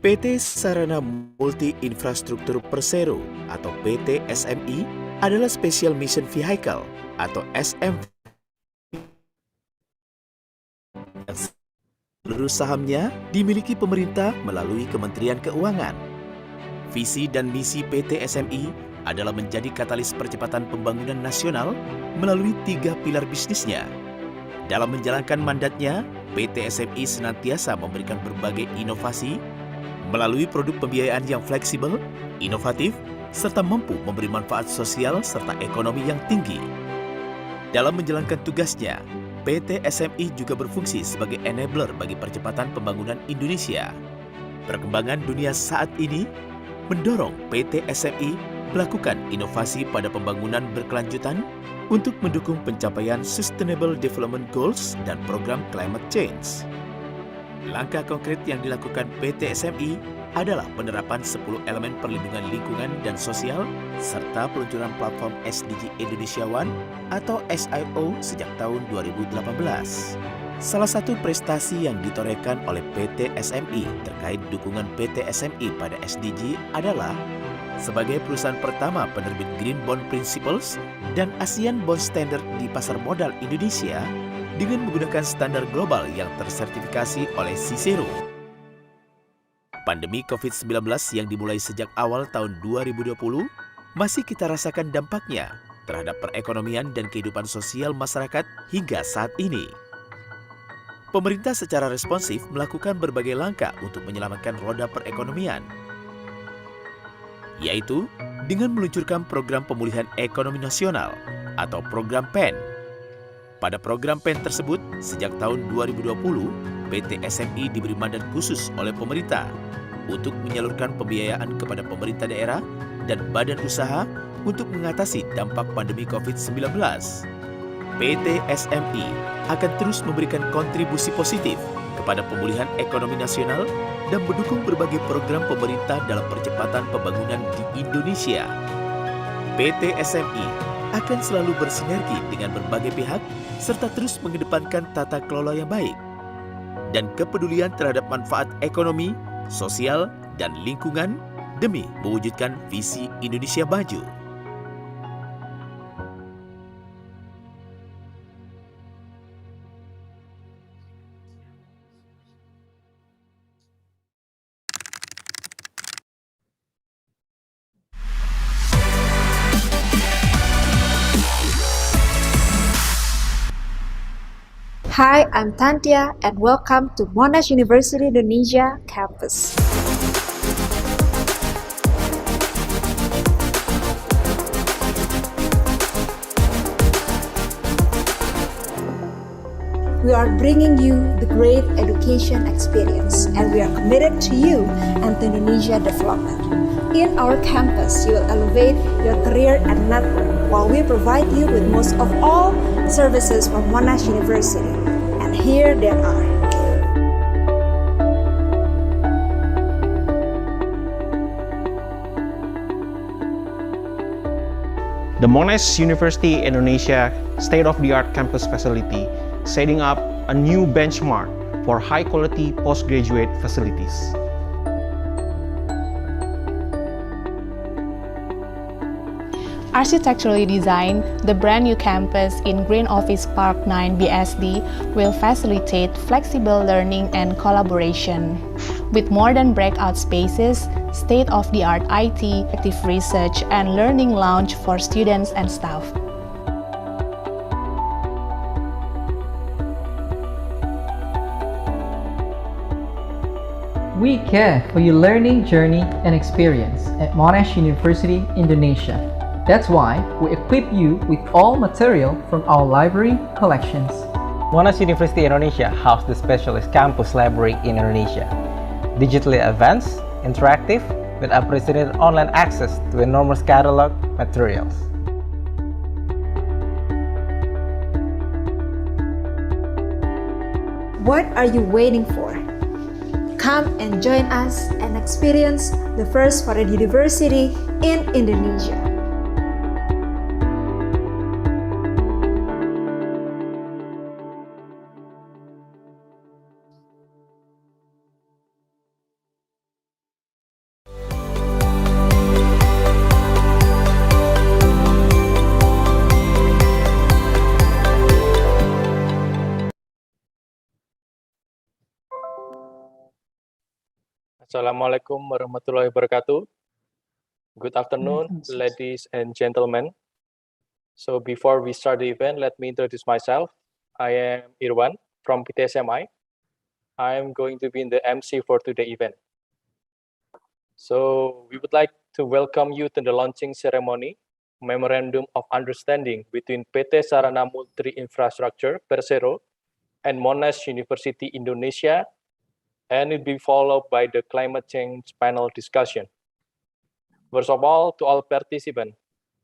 PT Sarana Multi Infrastruktur Persero atau PT SMI adalah Special Mission Vehicle atau SMV yang seluruh sahamnya dimiliki pemerintah melalui Kementerian Keuangan. Visi dan misi PT SMI adalah menjadi katalis percepatan pembangunan nasional melalui 3 pilar bisnisnya. Dalam menjalankan mandatnya, PT SMI senantiasa memberikan berbagai inovasi melalui produk pembiayaan yang fleksibel, inovatif, serta mampu memberi manfaat sosial serta ekonomi yang tinggi. Dalam menjalankan tugasnya, PT SMI juga berfungsi sebagai enabler bagi percepatan pembangunan Indonesia. Perkembangan dunia saat ini mendorong PT SMI melakukan inovasi pada pembangunan berkelanjutan untuk mendukung pencapaian Sustainable Development Goals dan program Climate Change. Langkah konkret yang dilakukan PT SMI adalah penerapan 10 elemen perlindungan lingkungan dan sosial serta peluncuran platform SDG Indonesia One atau SIO sejak tahun 2018. Salah satu prestasi yang ditorehkan oleh PT SMI terkait dukungan PT SMI pada SDG adalah sebagai perusahaan pertama penerbit Green Bond Principles dan ASEAN Bond Standard di pasar modal Indonesia dengan menggunakan standar global yang tersertifikasi oleh Persero. Pandemi COVID-19 yang dimulai sejak awal tahun 2020 masih kita rasakan dampaknya terhadap perekonomian dan kehidupan sosial masyarakat hingga saat ini. Pemerintah secara responsif melakukan berbagai langkah untuk menyelamatkan roda perekonomian, yaitu dengan meluncurkan program pemulihan ekonomi nasional atau program PEN. Pada program PEN tersebut, sejak tahun 2020, PT SMI diberi mandat khusus oleh pemerintah untuk menyalurkan pembiayaan kepada pemerintah daerah dan badan usaha untuk mengatasi dampak pandemi COVID-19. PT SMI akan terus memberikan kontribusi positif kepada pemulihan ekonomi nasional dan mendukung berbagai program pemerintah dalam percepatan pembangunan di Indonesia. PT SMI akan selalu bersinergi dengan berbagai pihak serta terus mengedepankan tata kelola yang baik dan kepedulian terhadap manfaat ekonomi, sosial, dan lingkungan demi mewujudkan visi Indonesia maju. Hi, I'm Tantia and welcome to Monash University Indonesia campus. We are bringing you the great education experience and we are committed to you and to Indonesia development. In our campus, you will elevate your career and network while we provide you with most of all services from Monash University. And here they are. The Monash University Indonesia state-of-the-art campus facility setting up a new benchmark for high-quality postgraduate facilities. Architecturally designed, the brand new campus in Green Office Park 9 BSD will facilitate flexible learning and collaboration. With modern breakout spaces, state-of-the-art IT, active research, and learning lounge for students and staff. We care for your learning journey and experience at Monash University, Indonesia. That's why we equip you with all material from our library collections. Monash University Indonesia houses the specialist campus library in Indonesia. Digitally advanced, interactive, with unprecedented online access to enormous catalog materials. What are you waiting for? Come and join us and experience the first foreign university in Indonesia. Assalamualaikum warahmatullahi wabarakatuh. Good afternoon, ladies and gentlemen. So before we start the event, let me introduce myself. I am Irwan from PTSMI. I am going to be in the MC for today's event. So we would like to welcome you to the launching ceremony, Memorandum of Understanding between PT Sarana Multi Infrastruktur, Persero, and Monash University, Indonesia, and it will be followed by the climate change panel discussion. First of all, to all participants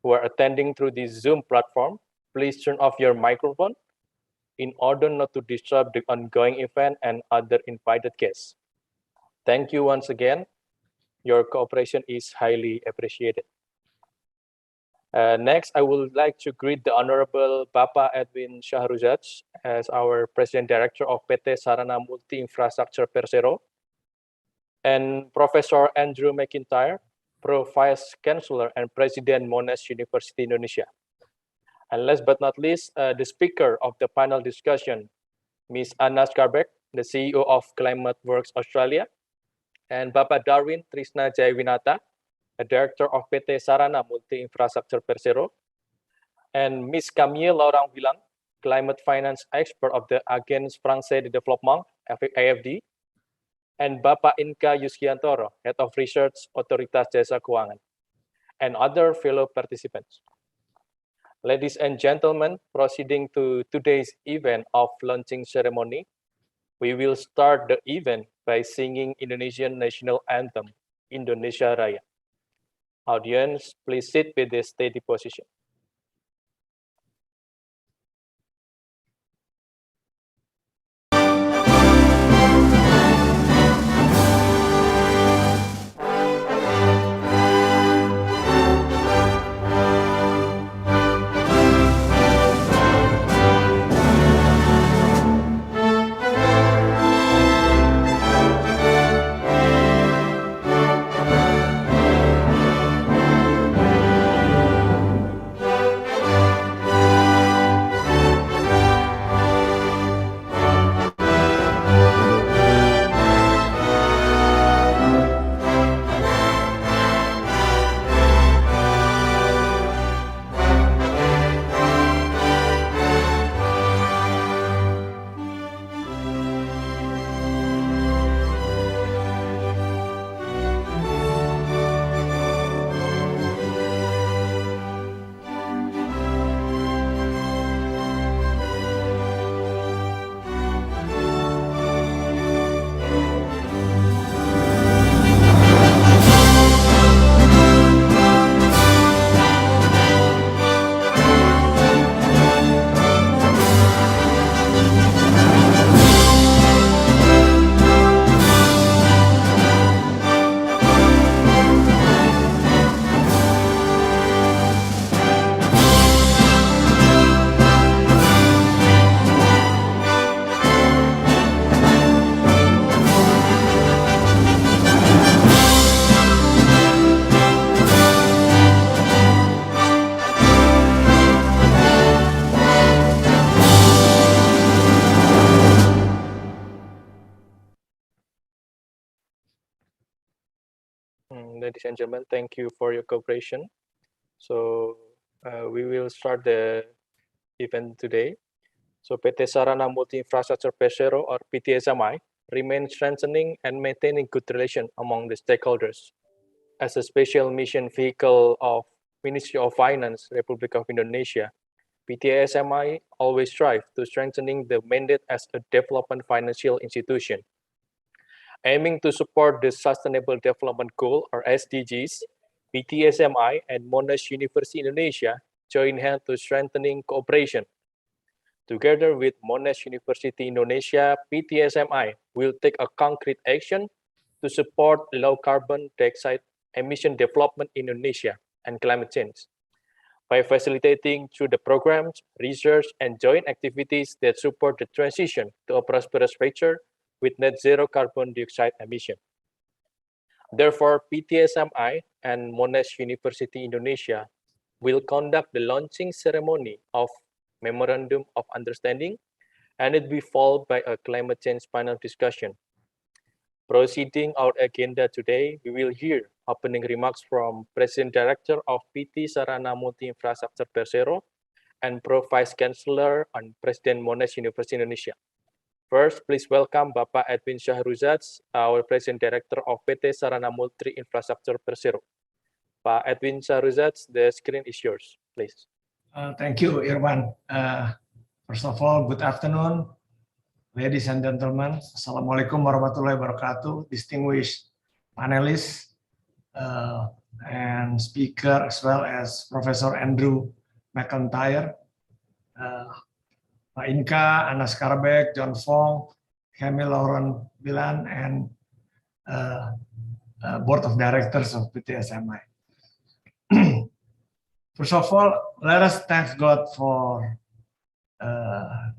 who are attending through this Zoom platform, please turn off your microphone in order not to disturb the ongoing event and other invited guests. Thank you once again. Your cooperation is highly appreciated. Next, I would like to greet the Honorable Bapak Edwin Shahruzaj as our President Director of PT Sarana Multi Infrastruktur Persero, and Professor Andrew McIntyre, Pro Vice Chancellor and President Monash University Indonesia. And last but not least, the speaker of the panel discussion, Ms. Anna Skarbek, the CEO of Climate Works Australia, and Bapak Darwin Trisna Jayawinata, the Director of PT Sarana Multi Infrastruktur Persero, and Ms. Camille Laurent Villang, Climate Finance Expert of the Agence Française de Développement, AFD, and Bapak Inka Yuskiantoro, Head of Research, Otoritas Jasa Keuangan, and other fellow participants. Ladies and gentlemen, proceeding to today's event of launching ceremony, we will start the event by singing Indonesian national anthem, Indonesia Raya. Audience, please sit with a steady position. Ladies and gentlemen, thank you for your cooperation. So we will start the event today. So PT Sarana Multi Infrastruktur Persero, or PTSMI, remains strengthening and maintaining good relations among the stakeholders. As a special mission vehicle of Ministry of Finance, Republic of Indonesia, PT-SMI always strive to strengthening the mandate as a development financial institution. Aiming to support the Sustainable Development Goal, or SDGs, PT-SMI and Monash University Indonesia join hands to strengthening cooperation. Together with Monash University Indonesia, PT-SMI will take a concrete action to support low carbon dioxide emission development in Indonesia and climate change by facilitating through the programs, research, and joint activities that support the transition to a prosperous future with net zero carbon dioxide emission. Therefore, PT-SMI and Monash University Indonesia will conduct the launching ceremony of Memorandum of Understanding, and it will be followed by a climate change panel discussion. Proceeding our agenda today, we will hear opening remarks from President Director of PT Sarana Multi Infrastruktur Persero and Pro Vice Chancellor and President Monash University Indonesia. First, please welcome Bapak Edwin Shahruzadzh, our President Director of PT Sarana Multi Infrastruktur Persero. Pak Edwin Shahruzadzh, the screen is yours, please. Thank you, Irwan. First of all, good afternoon, ladies and gentlemen. Assalamualaikum warahmatullahi wabarakatuh. Distinguished panelists and speaker, as well as Professor Andrew McIntyre, Pak Inka, Anas Karbek, John Fong, Camille Lauren Bilan, and Board of Directors of PT-SMI. First of all, let us thank God for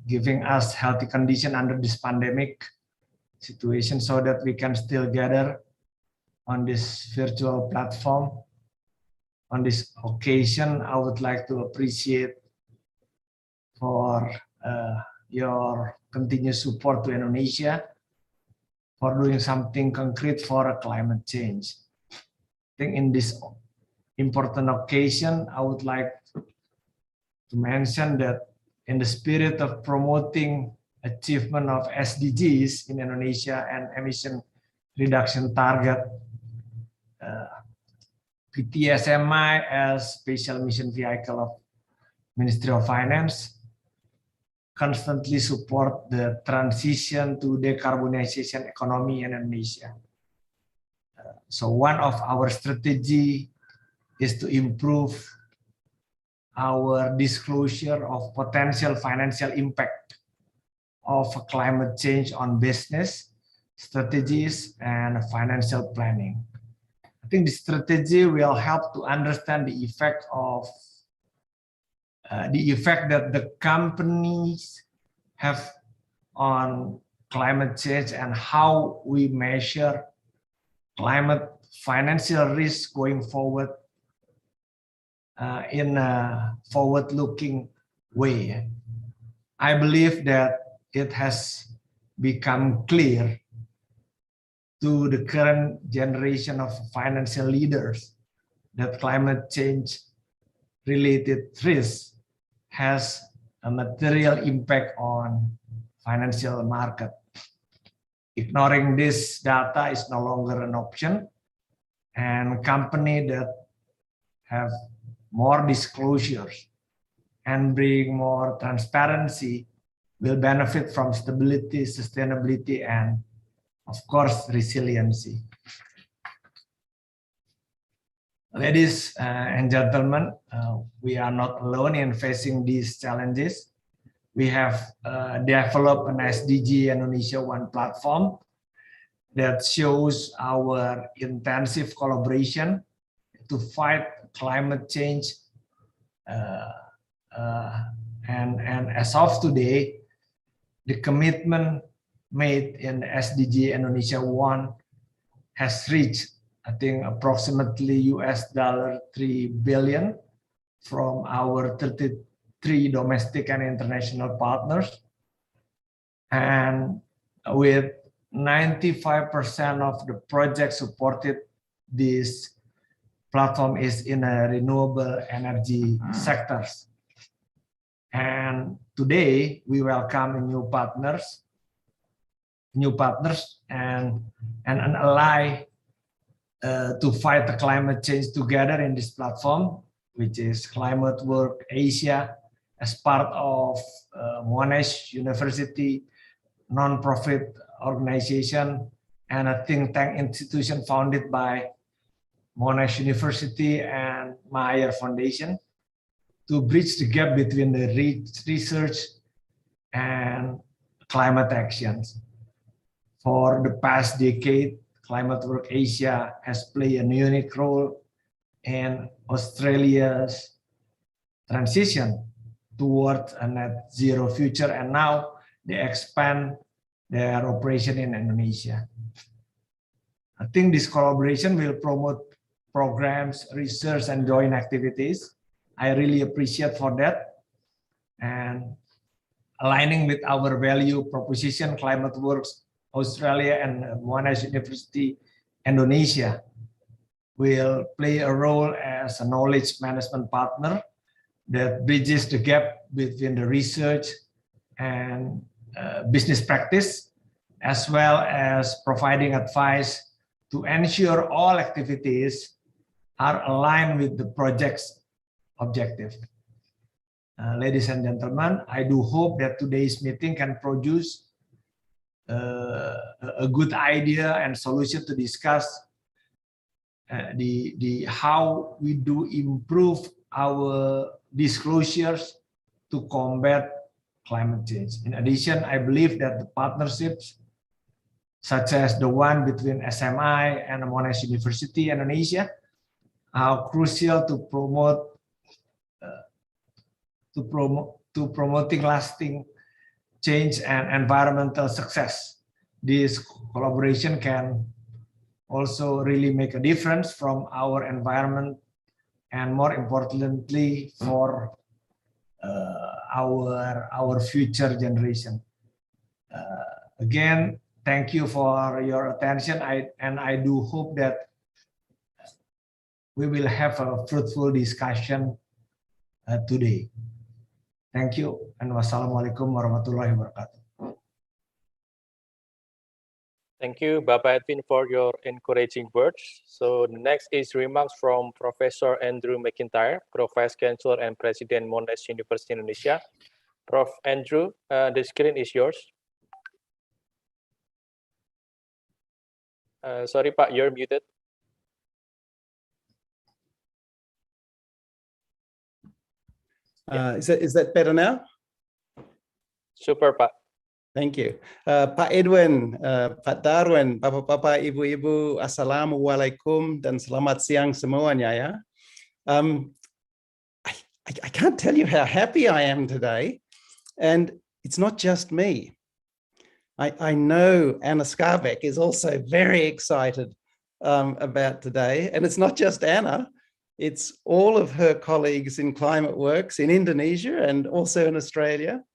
giving us healthy condition under this pandemic situation so that we can still gather on this virtual platform. On this occasion, I would like to appreciate for your continued support to Indonesia for doing something concrete for a climate change. I think in this important occasion, I would like to mention that in the spirit of promoting achievement of SDGs in Indonesia and emission reduction target, PT-SMI as special mission vehicle of Ministry of Finance constantly support the transition to decarbonization economy in Indonesia. So one of our strategy is to improve our disclosure of potential financial impact of climate change on business, strategies, and financial planning. I think this strategy will help to understand the effect of that the companies have on climate change and how we measure climate financial risk going forward in a forward-looking way. I believe that it has become clear to the current generation of financial leaders that climate change related risk has a material impact on financial market. Ignoring this data is no longer an option, and companies that have more disclosures and bring more transparency will benefit from stability, sustainability, and of course, resiliency. Ladies and gentlemen, we are not alone in facing these challenges. We have developed an SDG Indonesia One platform that shows our intensive collaboration to fight climate change. And as of today, the commitment made in SDG Indonesia One has reached, I think, approximately $3 billion from our 33 domestic and international partners. And with 95% of the projects supported, this platform is in a renewable energy sectors. And today we welcome new partners and an ally to fight the climate change together in this platform, which is Climate Work Asia, as part of Monash University non-profit organization and a think tank institution founded by Monash University and Mayer Foundation to bridge the gap between the research and climate actions. For the past decade, Climate Work Asia has played a unique role in Australia's transition towards a net zero future, and now they expand their operation in Indonesia. I think this collaboration will promote programs, research, and joint activities. I really appreciate for that. And aligning with our value proposition, Climate Works Australia and Monash University Indonesia will play a role as a knowledge management partner that bridges the gap between the research and business practice, as well as providing advice to ensure all activities are aligned with the project's objective. Ladies and gentlemen, I do hope that today's meeting can produce a good idea and solution to discuss how we do improve our disclosures to combat climate change. In addition, I believe that the partnerships such as the one between SMI and Monash University Indonesia are crucial to promoting lasting change and environmental success. This collaboration can also really make a difference from our environment and, more importantly, for our future generation. Again, thank you for your attention. I do hope that we will have a fruitful discussion today. Thank you, and wassalamualaikum warahmatullahi wabarakatuh. Thank you, Bapak Edwin, for your encouraging words. So the next is remarks from Professor Andrew McIntyre, Pro-Vice Chancellor and President Monash University Indonesia. Prof. Andrew, the screen is yours. Sorry, Pak, you're muted. Is that better now? Super, Pak. Thank you. Pak Edwin, Pak Darwin, Bapak-Bapak, Ibu-Ibu, Assalamualaikum dan selamat siang semuanya ya. I can't tell you how happy I am today. And it's not just me. I know Anna Skarbek is also very excited about today. And it's not just Anna. It's all of her colleagues in Climate Works in Indonesia and also in Australia.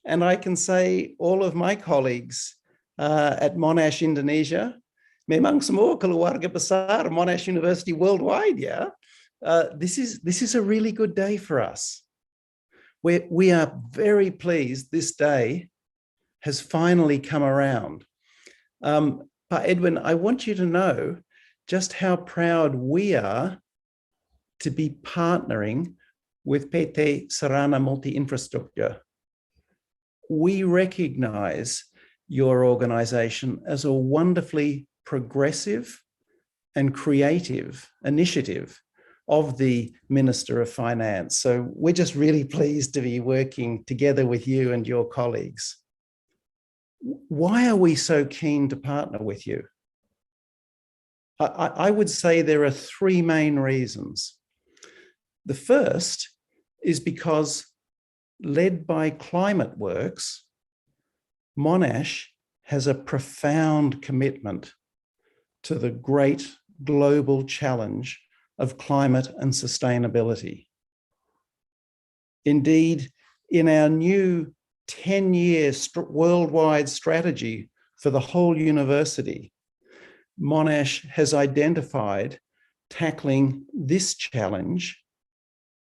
And I can say all of my colleagues at Monash Indonesia, memang semua keluarga besar Monash University worldwide, yeah. This is a really good day for us. We are very pleased this day has finally come around. But Edwin, I want you to know just how proud we are to be partnering with PT Sarana Multi Infrastruktur. We recognize your organization as a wonderfully progressive and creative initiative of the Minister of Finance. So we're just really pleased to be working together with you and your colleagues. Why are we so keen to partner with you? I would say there are three main reasons. The first is because, led by Climate Works, Monash has a profound commitment to the great global challenge of climate and sustainability. Indeed, in our new 10-year worldwide strategy for the whole university, Monash has identified tackling this challenge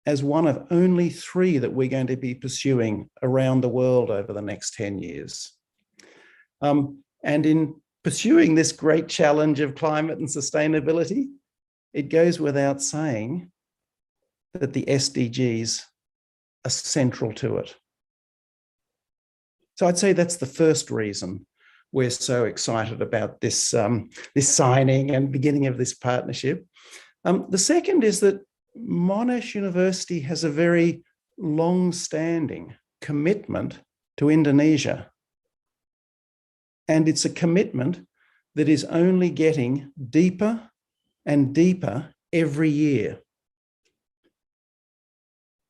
as one of only 3 that we're going to be pursuing around the world over the next 10 years. And in pursuing this great challenge of climate and sustainability, it goes without saying that the SDGs are central to it. So I'd say that's the first reason we're so excited about this, this signing and beginning of this partnership. The second is that Monash University has a very long-standing commitment to Indonesia. And it's a commitment that is only getting deeper and deeper every year.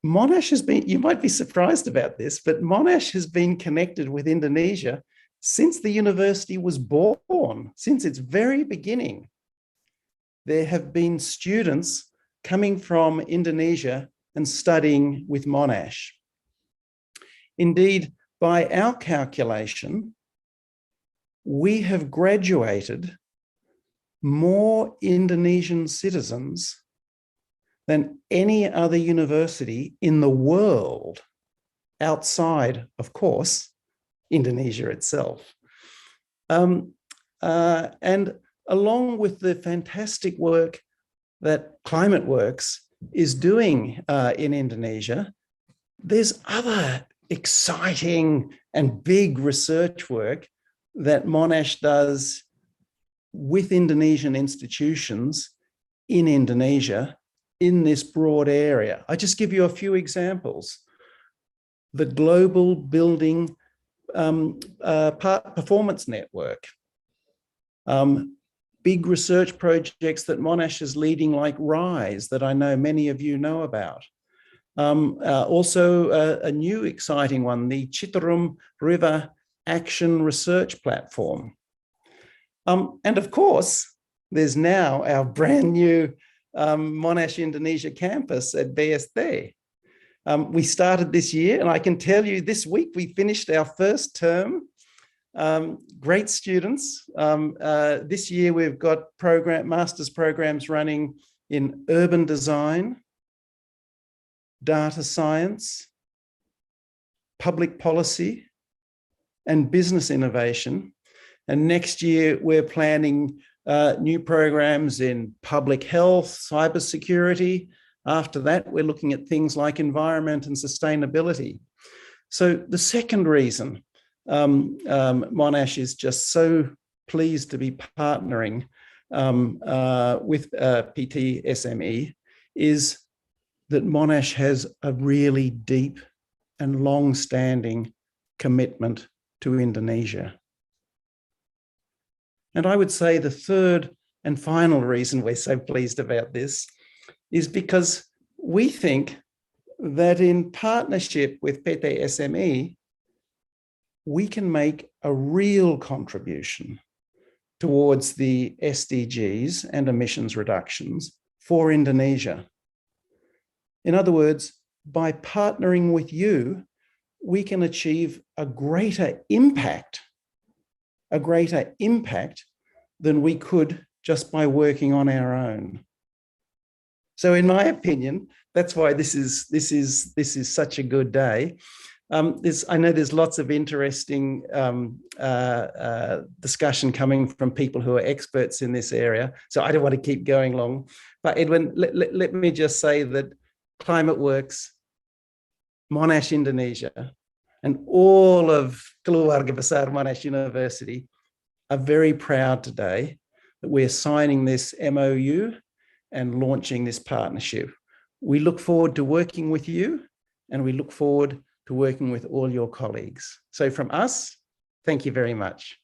Monash has been, you might be surprised about this, but Monash has been connected with Indonesia since the university was born, since its very beginning. There have been students coming from Indonesia and studying with Monash. Indeed, by our calculation, we have graduated more Indonesian citizens than any other university in the world outside, of course, Indonesia itself. And along with the fantastic work that ClimateWorks is doing in Indonesia, there's other exciting and big research work that Monash does with Indonesian institutions in Indonesia in this broad area. I just give you a few examples. The Global Building Performance Network, big research projects that Monash is leading like RISE that I know many of you know about. Also a new exciting one, the Citarum River Action Research Platform. And of course, there's now our brand new Monash Indonesia campus at BSD. We started this year, and I can tell you this week we finished our first term. Great students. This year we've got master's programs running in urban design, data science, public policy, and business innovation. And next year we're planning new programs in public health, cybersecurity. After that, we're looking at things like environment and sustainability. So the second reason Monash is just so pleased to be partnering with PT SME is that Monash has a really deep and long-standing commitment to Indonesia. And I would say the third and final reason we're so pleased about this is because we think that in partnership with PT SME, we can make a real contribution towards the SDGs and emissions reductions for Indonesia. In other words, by partnering with you, we can achieve a greater impact than we could just by working on our own. So in my opinion, that's why this is such a good day. I know there's lots of interesting discussion coming from people who are experts in this area, so I don't want to keep going long. But Edwin, let me just say that ClimateWorks, Monash Indonesia, and all of Keluarga Besar Monash University are very proud today that we're signing this MoU and launching this partnership. We look forward to working with you, and we look forward to working with all your colleagues. So from us, thank you very much.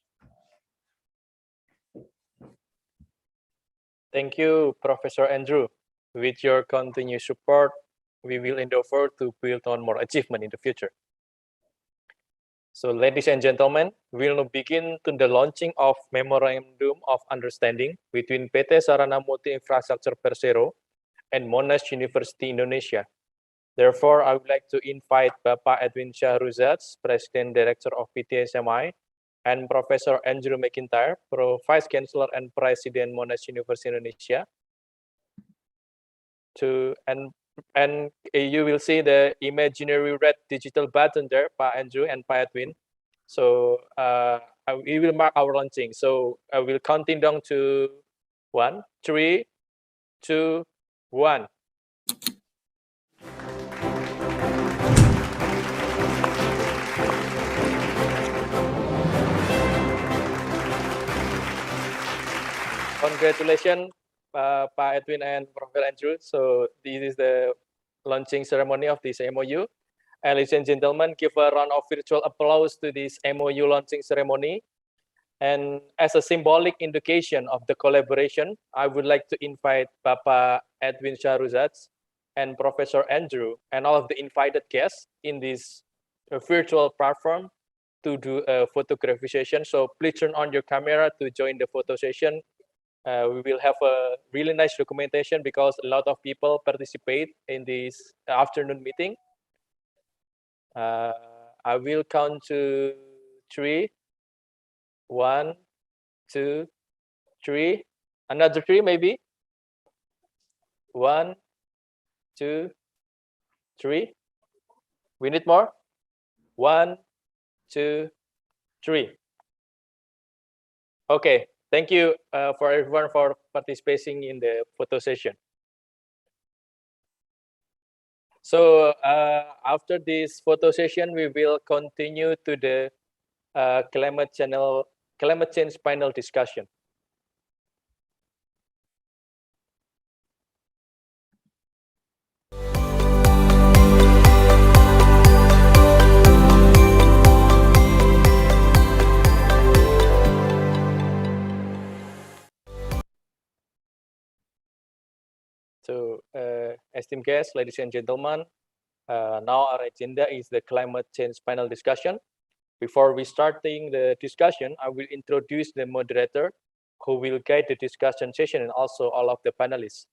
Thank you, Professor Andrew. With your continued support, we will endeavor to build on more achievement in the future. So, ladies and gentlemen, we will now begin to the launching of Memorandum of Understanding between PT Sarana Multi Infrastruktur Persero and Monash University Indonesia. Therefore, I would like to invite Bapak Edwin Shahruzats, President Director of PT SMI, and Professor Andrew McIntyre, Vice Chancellor and President Monash University Indonesia, and you will see the imaginary red digital button there, Pak Andrew and Pak Edwin. So we will mark our launching. So I will counting down to 1, 3, 2, 1. Congratulations, Pak Edwin and Professor Andrew. So this is the launching ceremony of this MOU. And ladies and gentlemen, give a round of virtual applause to this MOU launching ceremony. And as a symbolic indication of the collaboration, I would like to invite Bapak Edwin Shahruzadz and Professor Andrew and all of the invited guests in this virtual platform to do a photography session. So please turn on your camera to join the photo session. We will have a really nice documentation because a lot of people participate in this afternoon meeting. I will count to 3. 1, 2, 3. Another 3 maybe. 1, 2, 3. We need more. 1, 2, 3. Okay, thank you for everyone for participating in the photo session. So after this photo session, we will continue to the climate change panel discussion. So, esteemed guests, ladies and gentlemen, now our agenda is the climate change panel discussion. Before we starting the discussion, I will introduce the moderator who will guide the discussion session and also all of the panelists.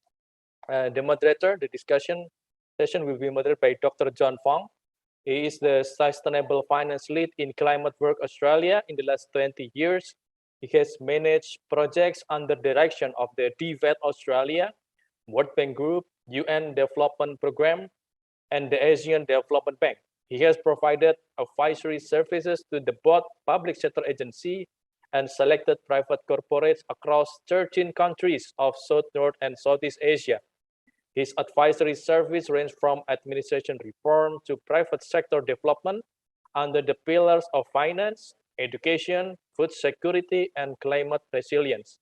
The moderator, the discussion session will be moderated by Dr. John Fong. He is the Sustainable Finance Lead in Climate Work Australia in the last 20 years. He has managed projects under direction of the DVET Australia, World Bank Group, UN Development Program, and the Asian Development Bank. He has provided advisory services to the both public sector agency and selected private corporates across 13 countries of South, North, and Southeast Asia. His advisory service range from administration reform to private sector development under the pillars of finance, education, food security, and climate resilience.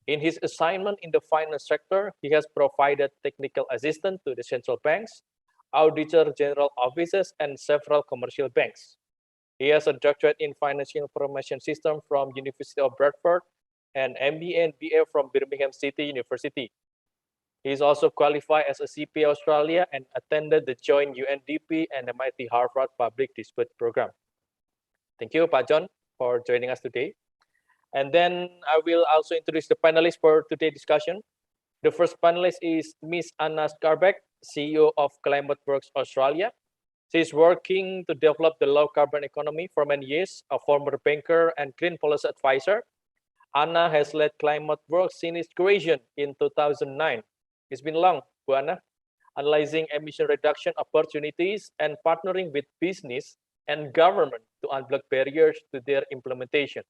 In his assignment in the finance sector, he has provided technical assistance to the central banks, auditor general offices, and several commercial banks. He has a doctorate in financial information system from University of Bradford and MBA and BA from Birmingham City University. He is also qualified as a CPA Australia and attended the joint UNDP and MIT Harvard Public Dispute Program. Thank you, Pak John, for joining us today. And then I will also introduce the panelists for today's discussion. The first panelist is Ms. Anna Skarbek, CEO of Climate Works Australia. She is working to develop the low carbon economy for many years, a former banker and green policy advisor. Anna has led Climate Works since its creation in 2009. It's been long, Bu Anna, analyzing emission reduction opportunities and partnering with business and government to unblock barriers to their implementation.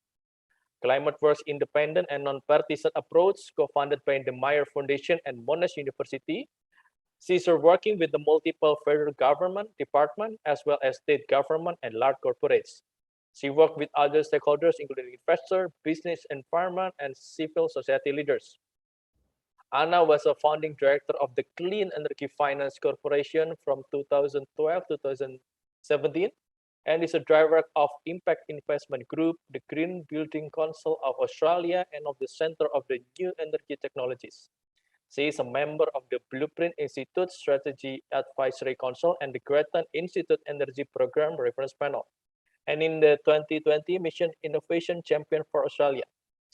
Climate Works independent and non-partisan approach, co-founded by the Meyer Foundation and Monash University. She's working with the multiple federal government department as well as state government and large corporates. She worked with other stakeholders, including investors, business environment, and civil society leaders. Anna was a founding director of the Clean Energy Finance Corporation from 2012 to 2017, and is a director of Impact Investment Group, the Green Building Council of Australia, and of the Center of the New Energy Technologies. She is a member of the Blueprint Institute Strategy Advisory Council and the Grattan Institute Energy Program Reference Panel, and in the 2020 Mission Innovation Champion for Australia.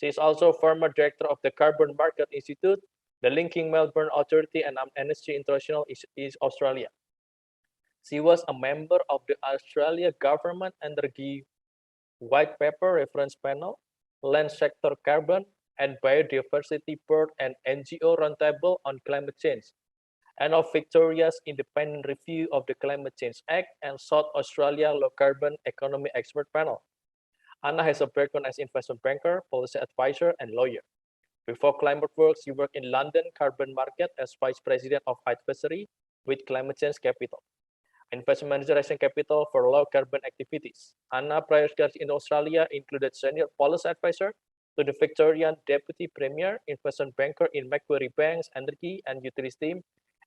She is also former director of the Carbon Market Institute, the Linking Melbourne Authority, and Amnesty International is Australia. She was a member of the Australia Government Energy White Paper Reference Panel, Land Sector Carbon, and Biodiversity Board and NGO Roundtable on Climate Change, and of Victoria's Independent Review of the Climate Change Act and South Australia Low Carbon Economy Expert Panel. Anna has a background as investment banker, policy advisor, and lawyer. Before Climate Works, she worked in London Carbon Market as Vice President of Advisory with Climate Change Capital, investment manager raising capital for low carbon activities. Anna prior careers in Australia included senior policy advisor, to the Victorian Deputy Premier, investment banker in Macquarie Bank's Energy and Utilities team,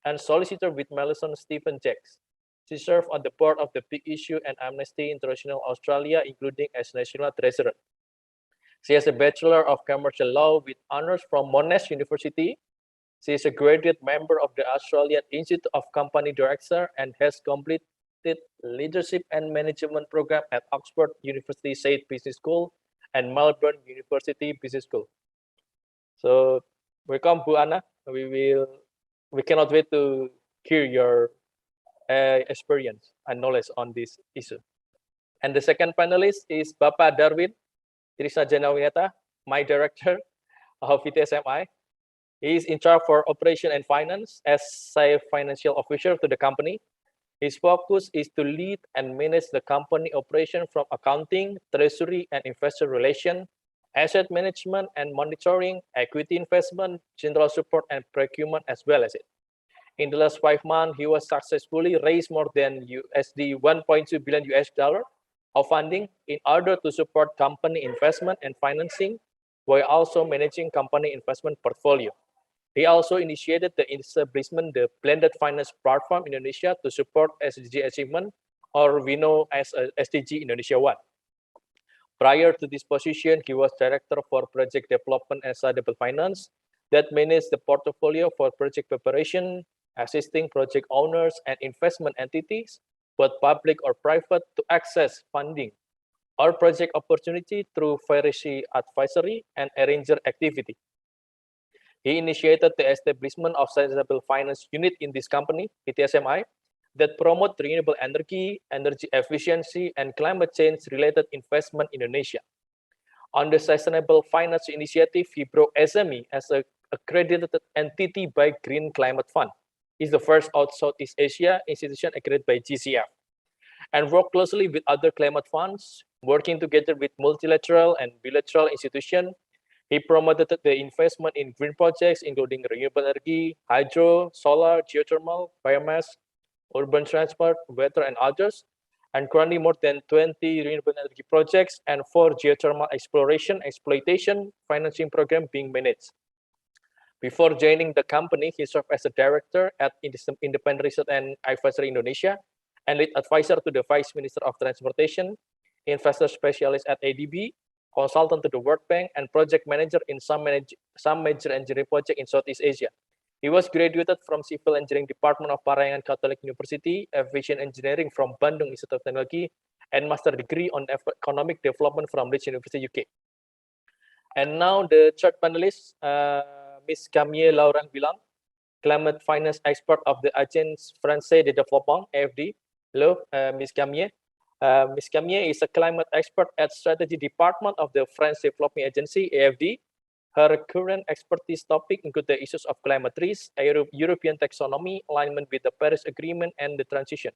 and solicitor with Mellison Stephen Jacks. She served on the board of the Big Issue and Amnesty International Australia, including as National Treasurer. She has a Bachelor of Commercial Law with honors from Monash University. She is a graduate member of the Australian Institute of Company Directors and has completed Leadership and Management program at Oxford University Said Business School and Melbourne University Business School. So, welcome, Bu Anna. We cannot wait to hear your experience and knowledge on this issue. And the second panelist is Bapak Darwin Trisna Janawinata, my director of VTSMI. He is in charge for operation and finance as Chief Financial Officer to the company. His focus is to lead and manage the company operation from accounting, treasury, and investor relation, asset management and monitoring, equity investment, general support, and procurement, as well as it. In the last 5 months, he was successfully raised more than USD 1.2 billion of funding in order to support company investment and financing, while also managing company investment portfolio. He also initiated the establishment of the Blended Finance Platform in Indonesia to support SDG achievement, or we know as SDG Indonesia 1. Prior to this position, he was Director for Project Development and Sustainable Finance that managed the portfolio for project preparation, assisting project owners and investment entities, both public or private, to access funding or project opportunity through various advisory and arranger activity. He initiated the establishment of Sustainable Finance Unit in this company, VTSMI, that promote renewable energy, energy efficiency, and climate change-related investment in Indonesia. On the Sustainable Finance Initiative, he brought SME as an accredited entity by Green Climate Fund. It's the first out Southeast Asia institution accredited by GCF, and work closely with other climate funds, working together with multilateral and bilateral institutions. He promoted the investment in green projects, including renewable energy, hydro, solar, geothermal, biomass, urban transport, water, and others, and currently more than 20 renewable energy projects and 4 geothermal exploitation financing programs being managed. Before joining the company, he served as a director at Independent Research and Advisory Indonesia and lead advisor to the Vice Minister of Transportation, investor specialist at ADB, consultant to the World Bank, and project manager in some major engineering project in Southeast Asia. He was graduated from Civil Engineering Department of Parayangan Catholic University, Aviation Engineering from Bandung Institute of Technology, and master degree on economic development from Leeds University, UK. And now the third panelist, Ms. Camille Laurent Villan, climate finance expert of the Agence Française de Développement, AFD. Hello, Ms. Camille. Ms. Camille is a climate expert at Strategy Department of the French Development Agency, AFD. Her current expertise topic include the issues of climate risk, European taxonomy, alignment with the Paris Agreement, and the transition.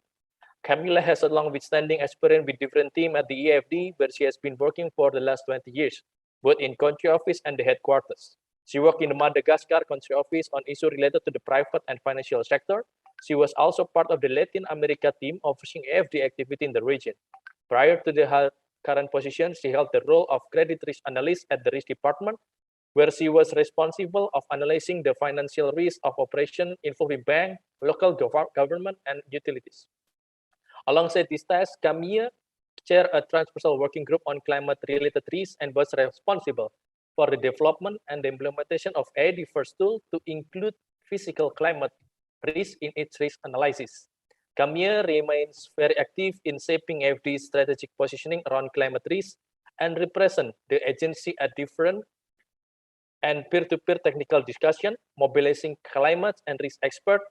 Camilla has a long-standing experience with different teams at the AFD, where she has been working for the last 20 years, both in country office and the headquarters. She worked in the Madagascar country office on issues related to the private and financial sector. She was also part of the Latin America team overseeing AFD activity in the region. Prior to the current position, she held the role of credit risk analyst at the risk department, where she was responsible of analyzing the financial risk of operation involving bank, local government, and utilities. Alongside this task, Camille chaired a transversal working group on climate-related risks and was responsible for the development and the implementation of AD first tool to include physical climate risk in its risk analysis. Camille remains very active in shaping AFD's strategic positioning around climate risk and represent the agency at different and peer-to-peer technical discussion, mobilizing climate and risk experts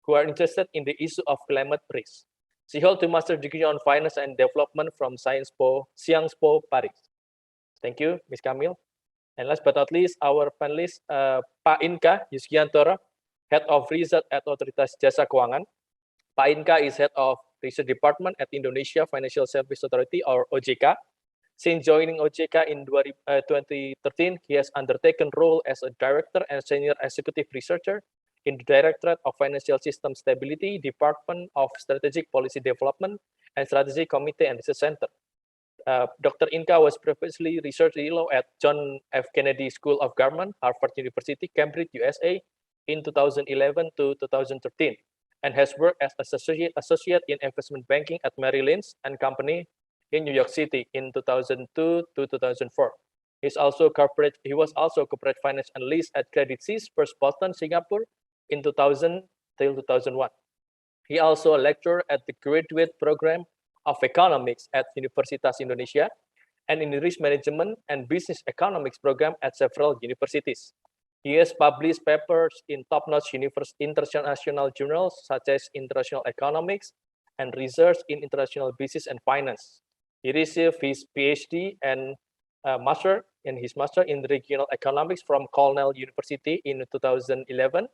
who are interested in the issue of climate risk. She holds a master's degree on finance and development from Sciences Po, Paris. Thank you, Ms. Camille. And last but not least, our panelist, Pak Inka Yuskiantoro, Head of Research at Otoritas Jasa Keuangan. Pak Inka is Head of Research Department at Indonesia Financial Service Authority, or OJK. Since joining OJK in 2013, he has undertaken role as a director and senior executive researcher in the Directorate of Financial System Stability, Department of Strategic Policy Development, and Strategy Committee and Research Center. Dr. Inka was previously research fellow at John F. Kennedy School of Government, Harvard University, Cambridge, USA, in 2011 to 2013, and has worked as associate in investment banking at Merrill Lynch and Company in New York City in 2002 to 2004. He was also corporate finance analyst at Credit Suisse, First Boston, Singapore, in 2000 till 2001. He also lectured at the graduate program of economics at Universitas Indonesia and in the risk management and business economics program at several universities. He has published papers in top-notch international journals such as International Economics and Research in International Business and Finance. He received his PhD and master in regional economics from Cornell University in 2011,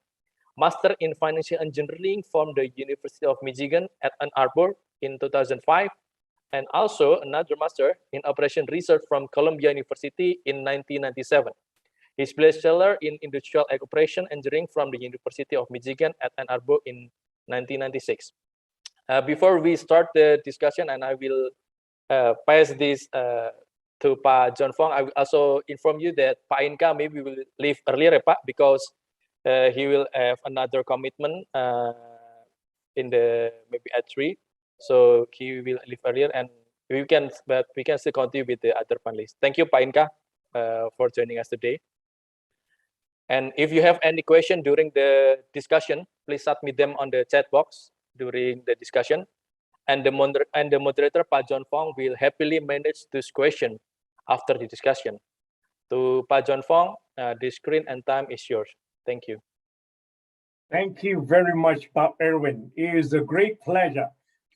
master in financial engineering from the University of Michigan at Ann Arbor in 2005, and also another master in operation research from Columbia University in 1997. His bachelor in industrial operation engineering from the University of Michigan at Ann Arbor in 1996. Before we start the discussion, and I will pass this to Pak John Fong, I will also inform you that Pak Inka maybe will leave earlier, Pak, because he will have another commitment in the maybe at 3. So he will leave earlier, and we can still continue with the other panelists. Thank you, Pak Inka, for joining us today. And if you have any question during the discussion, please submit them on the chat box during the discussion. And the moderator, Pak John Fong, will happily manage this question after the discussion. To Pak John Fong, the screen and time is yours. Thank you. Thank you very much, Pak Erwin. It is a great pleasure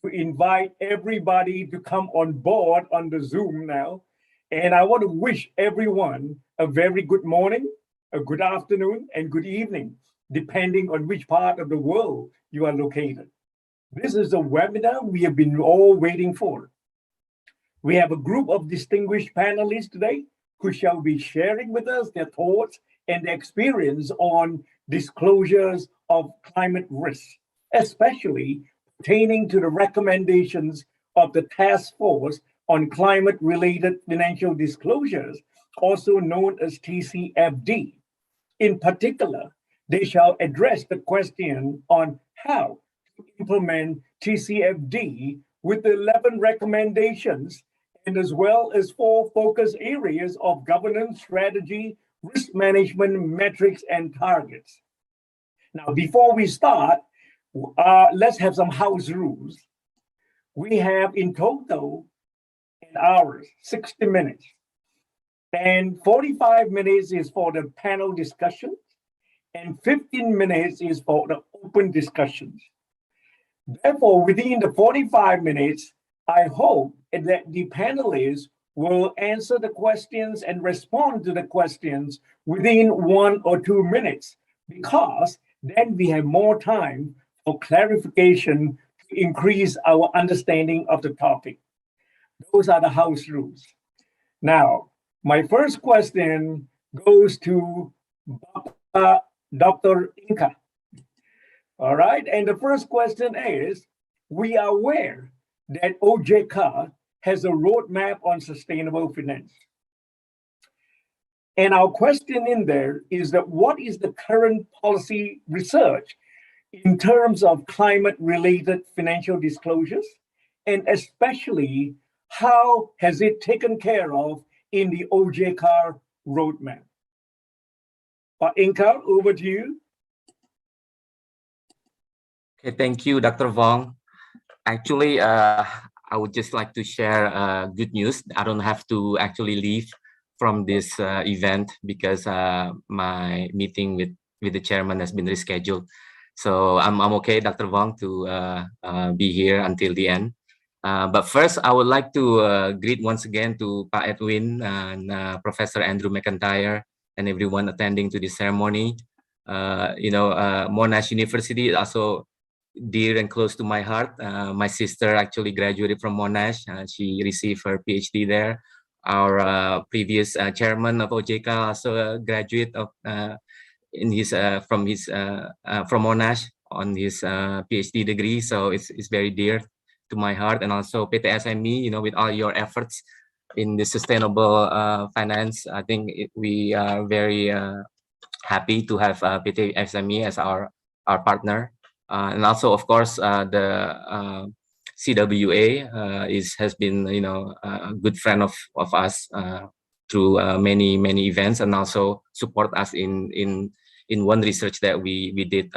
to invite everybody to come on board on the Zoom now. And I want to wish everyone a very good morning, a good afternoon, and good evening, depending on which part of the world you are located. This is a webinar we have been all waiting for. We have a group of distinguished panelists today who shall be sharing with us their thoughts and their experience on disclosures of climate risk, especially pertaining to the recommendations of the Task Force on Climate-Related Financial Disclosures, also known as TCFD. In particular, they shall address the question on how to implement TCFD with the 11 recommendations, and as well as 4 focus areas of governance, strategy, risk management, metrics, and targets. Now, before we start, let's have some house rules. We have in total an hour, 60 minutes. And 45 minutes is for the panel discussions, and 15 minutes is for the open discussions. Therefore, within the 45 minutes, I hope that the panelists will answer the questions and respond to the questions within 1 or 2 minutes, because then we have more time for clarification to increase our understanding of the topic. Those are the house rules. Now, my first question goes to Dr. Inka. All right, and the first question is, we are aware that OJK has a roadmap on sustainable finance. And our question in there is that what is the current policy research in terms of climate-related financial disclosures, and especially how has it taken care of in the OJK roadmap? Pak Inka, over to you. Okay, thank you, Dr. Vong. Actually, I would just like to share good news. I don't have to actually leave from this event because my meeting with the chairman has been rescheduled. So I'm okay, Dr. Vong, to be here until the end. But first, I would like to greet once again to Pak Edwin and Professor Andrew McIntyre and everyone attending to this ceremony. Monash University is also dear and close to my heart. My sister actually graduated from Monash. She received her PhD there. Our previous chairman of OJK also a graduate of from Monash on his PhD degree. So it's very dear to my heart. And also PT SMI, with all your efforts in the sustainable finance. I think we are very happy to have PT SME as our partner, and also of course the CWA has been a good friend of us through many events, and also support us in one research that we did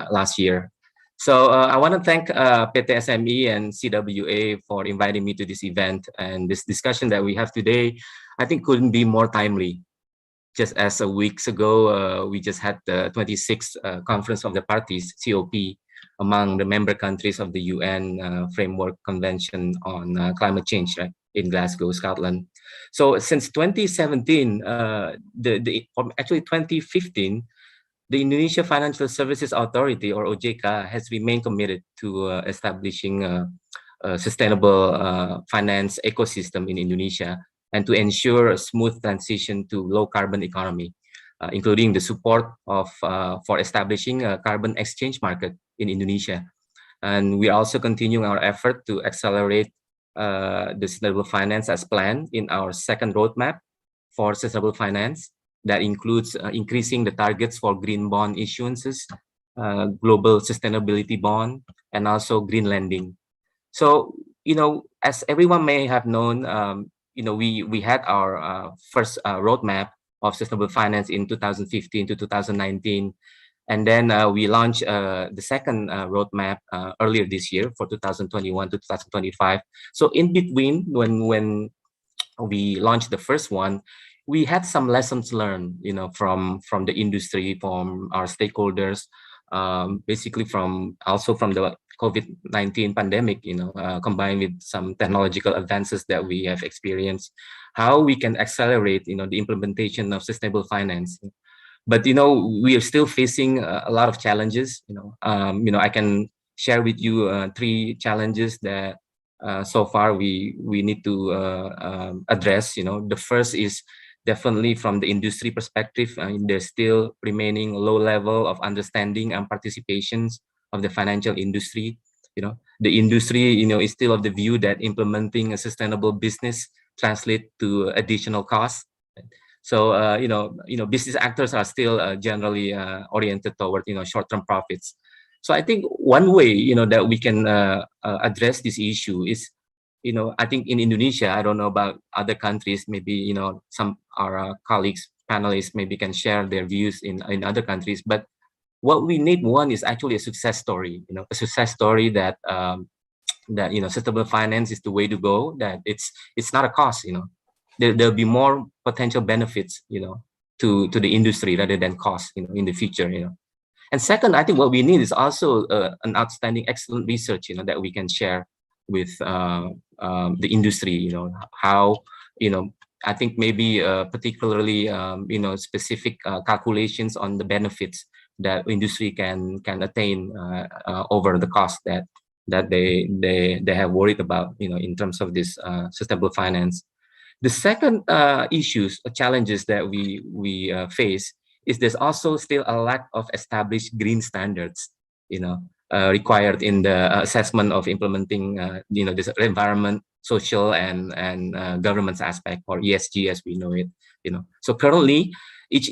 last year. So I want to thank PT SME and CWA for inviting me to this event, and this discussion that we have today, I think couldn't be more timely. Just as a weeks ago, we just had the 26th Conference of the Parties, COP, among the member countries of the UN Framework Convention on Climate Change, right, in Glasgow, Scotland. So since 2017, actually 2015, the Indonesia Financial Services Authority, or OJK, has remained committed to establishing a sustainable finance ecosystem in Indonesia, and to ensure a smooth transition to low carbon economy, including the support of for establishing a carbon exchange market in Indonesia. And we are also continuing our effort to accelerate the sustainable finance as planned in our second roadmap for sustainable finance, that includes increasing the targets for green bond issuances, global sustainability bond, and also green lending. So, as everyone may have known, we had our first roadmap of sustainable finance in 2015 to 2019. And then we launched the second roadmap earlier this year for 2021 to 2025. So in between, when we launched the first one, we had some lessons learned, from the industry, from our stakeholders, basically from the COVID-19 pandemic, combined with some technological advances that we have experienced, how we can accelerate, the implementation of sustainable finance. But, we are still facing a lot of challenges. I can share with you 3 challenges that so far we need to address. The first is definitely from the industry perspective. There's still remaining low level of understanding and participations of the financial industry. The industry, is still of the view that implementing a sustainable business translate to additional costs. So, business actors are still generally oriented toward, short-term profits. So I think one way, that we can address this issue is, I think in Indonesia, I don't know about other countries, maybe, some our colleagues, panelists, maybe can share their views in other countries. But what we need, one, is actually a success story, a success story that, sustainable finance is the way to go, that it's not a cost, there'll be more potential benefits, to the industry rather than cost, in the future, And second, I think what we need is also an outstanding, excellent research, that we can share with the industry, how, I think maybe particularly, specific calculations on the benefits that industry can attain over the cost that they have worried about, in terms of this sustainable finance. The second challenges that we face is there's also still a lack of established green standards, required in the assessment of implementing, this environment, social, and governance aspect, or ESG as we know it. So currently, each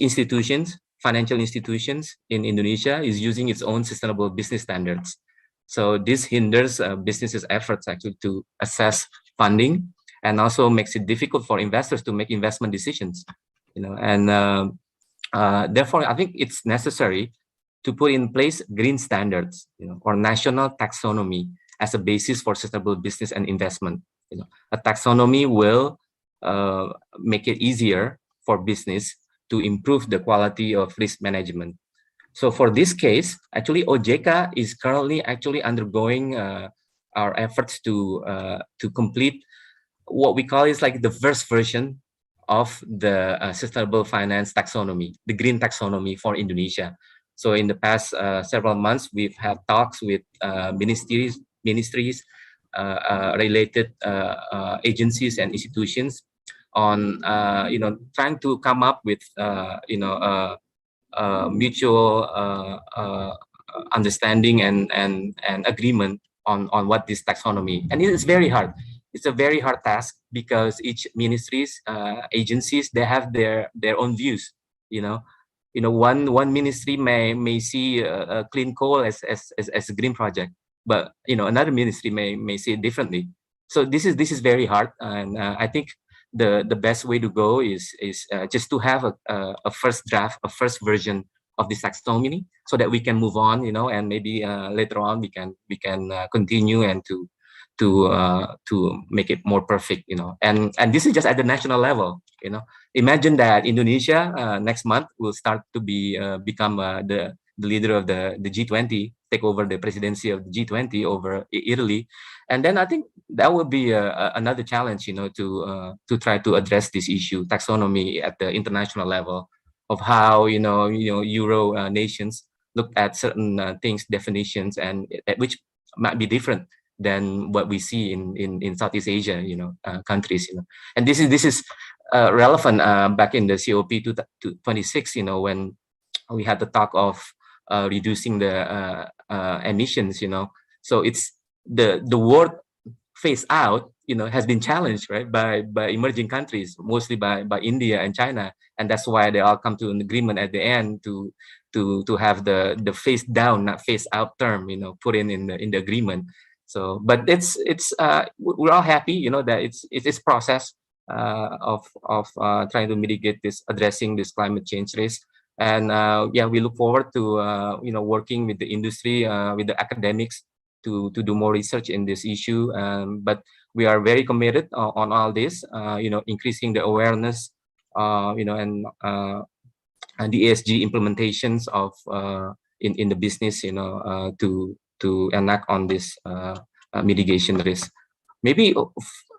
financial institutions in Indonesia is using its own sustainable business standards. So this hinders businesses' efforts actually to assess funding, and also makes it difficult for investors to make investment decisions. And therefore, I think it's necessary to put in place green standards, or national taxonomy as a basis for sustainable business and investment. A taxonomy will make it easier for business to improve the quality of risk management. So for this case, actually, OJK is currently actually undergoing our efforts to complete what we call is like the first version of the sustainable finance taxonomy, the green taxonomy for Indonesia. So in the past several months, we've had talks with ministries, related agencies and institutions on trying to come up with mutual understanding and agreement on what this taxonomy. And it is very hard. it's a very hard task because each ministries, agencies, they have their own views. One ministry may see a clean coal as a green project, but another ministry may see it differently. So this is very hard, and I think the best way to go is just to have a first draft, a first version of this taxonomy, so that we can move on, and maybe later on we can continue and to make it more perfect, and this is just at the national level. Imagine that Indonesia next month will start to become the leader of the G20, take over the presidency of the G20 over Italy, and then I think that will be another challenge, to try to address this issue, taxonomy at the international level, of how Euro nations look at certain things, definitions, and which might be different than what we see in Southeast Asia, countries, and this is relevant back in the COP 26, when we had the talk of reducing the emissions, so it's the word phase out, has been challenged, right, by emerging countries, mostly by India and China, and that's why they all come to an agreement at the end to have the phase down, not phase out term, put in the agreement. So, but we're all happy, that it's process of trying to mitigate this, addressing this climate change risk, and we look forward to working with the industry, with the academics to do more research in this issue. But we are very committed on all this, increasing the awareness, and the ESG implementations of in the business, to enact on this mitigation risk. Maybe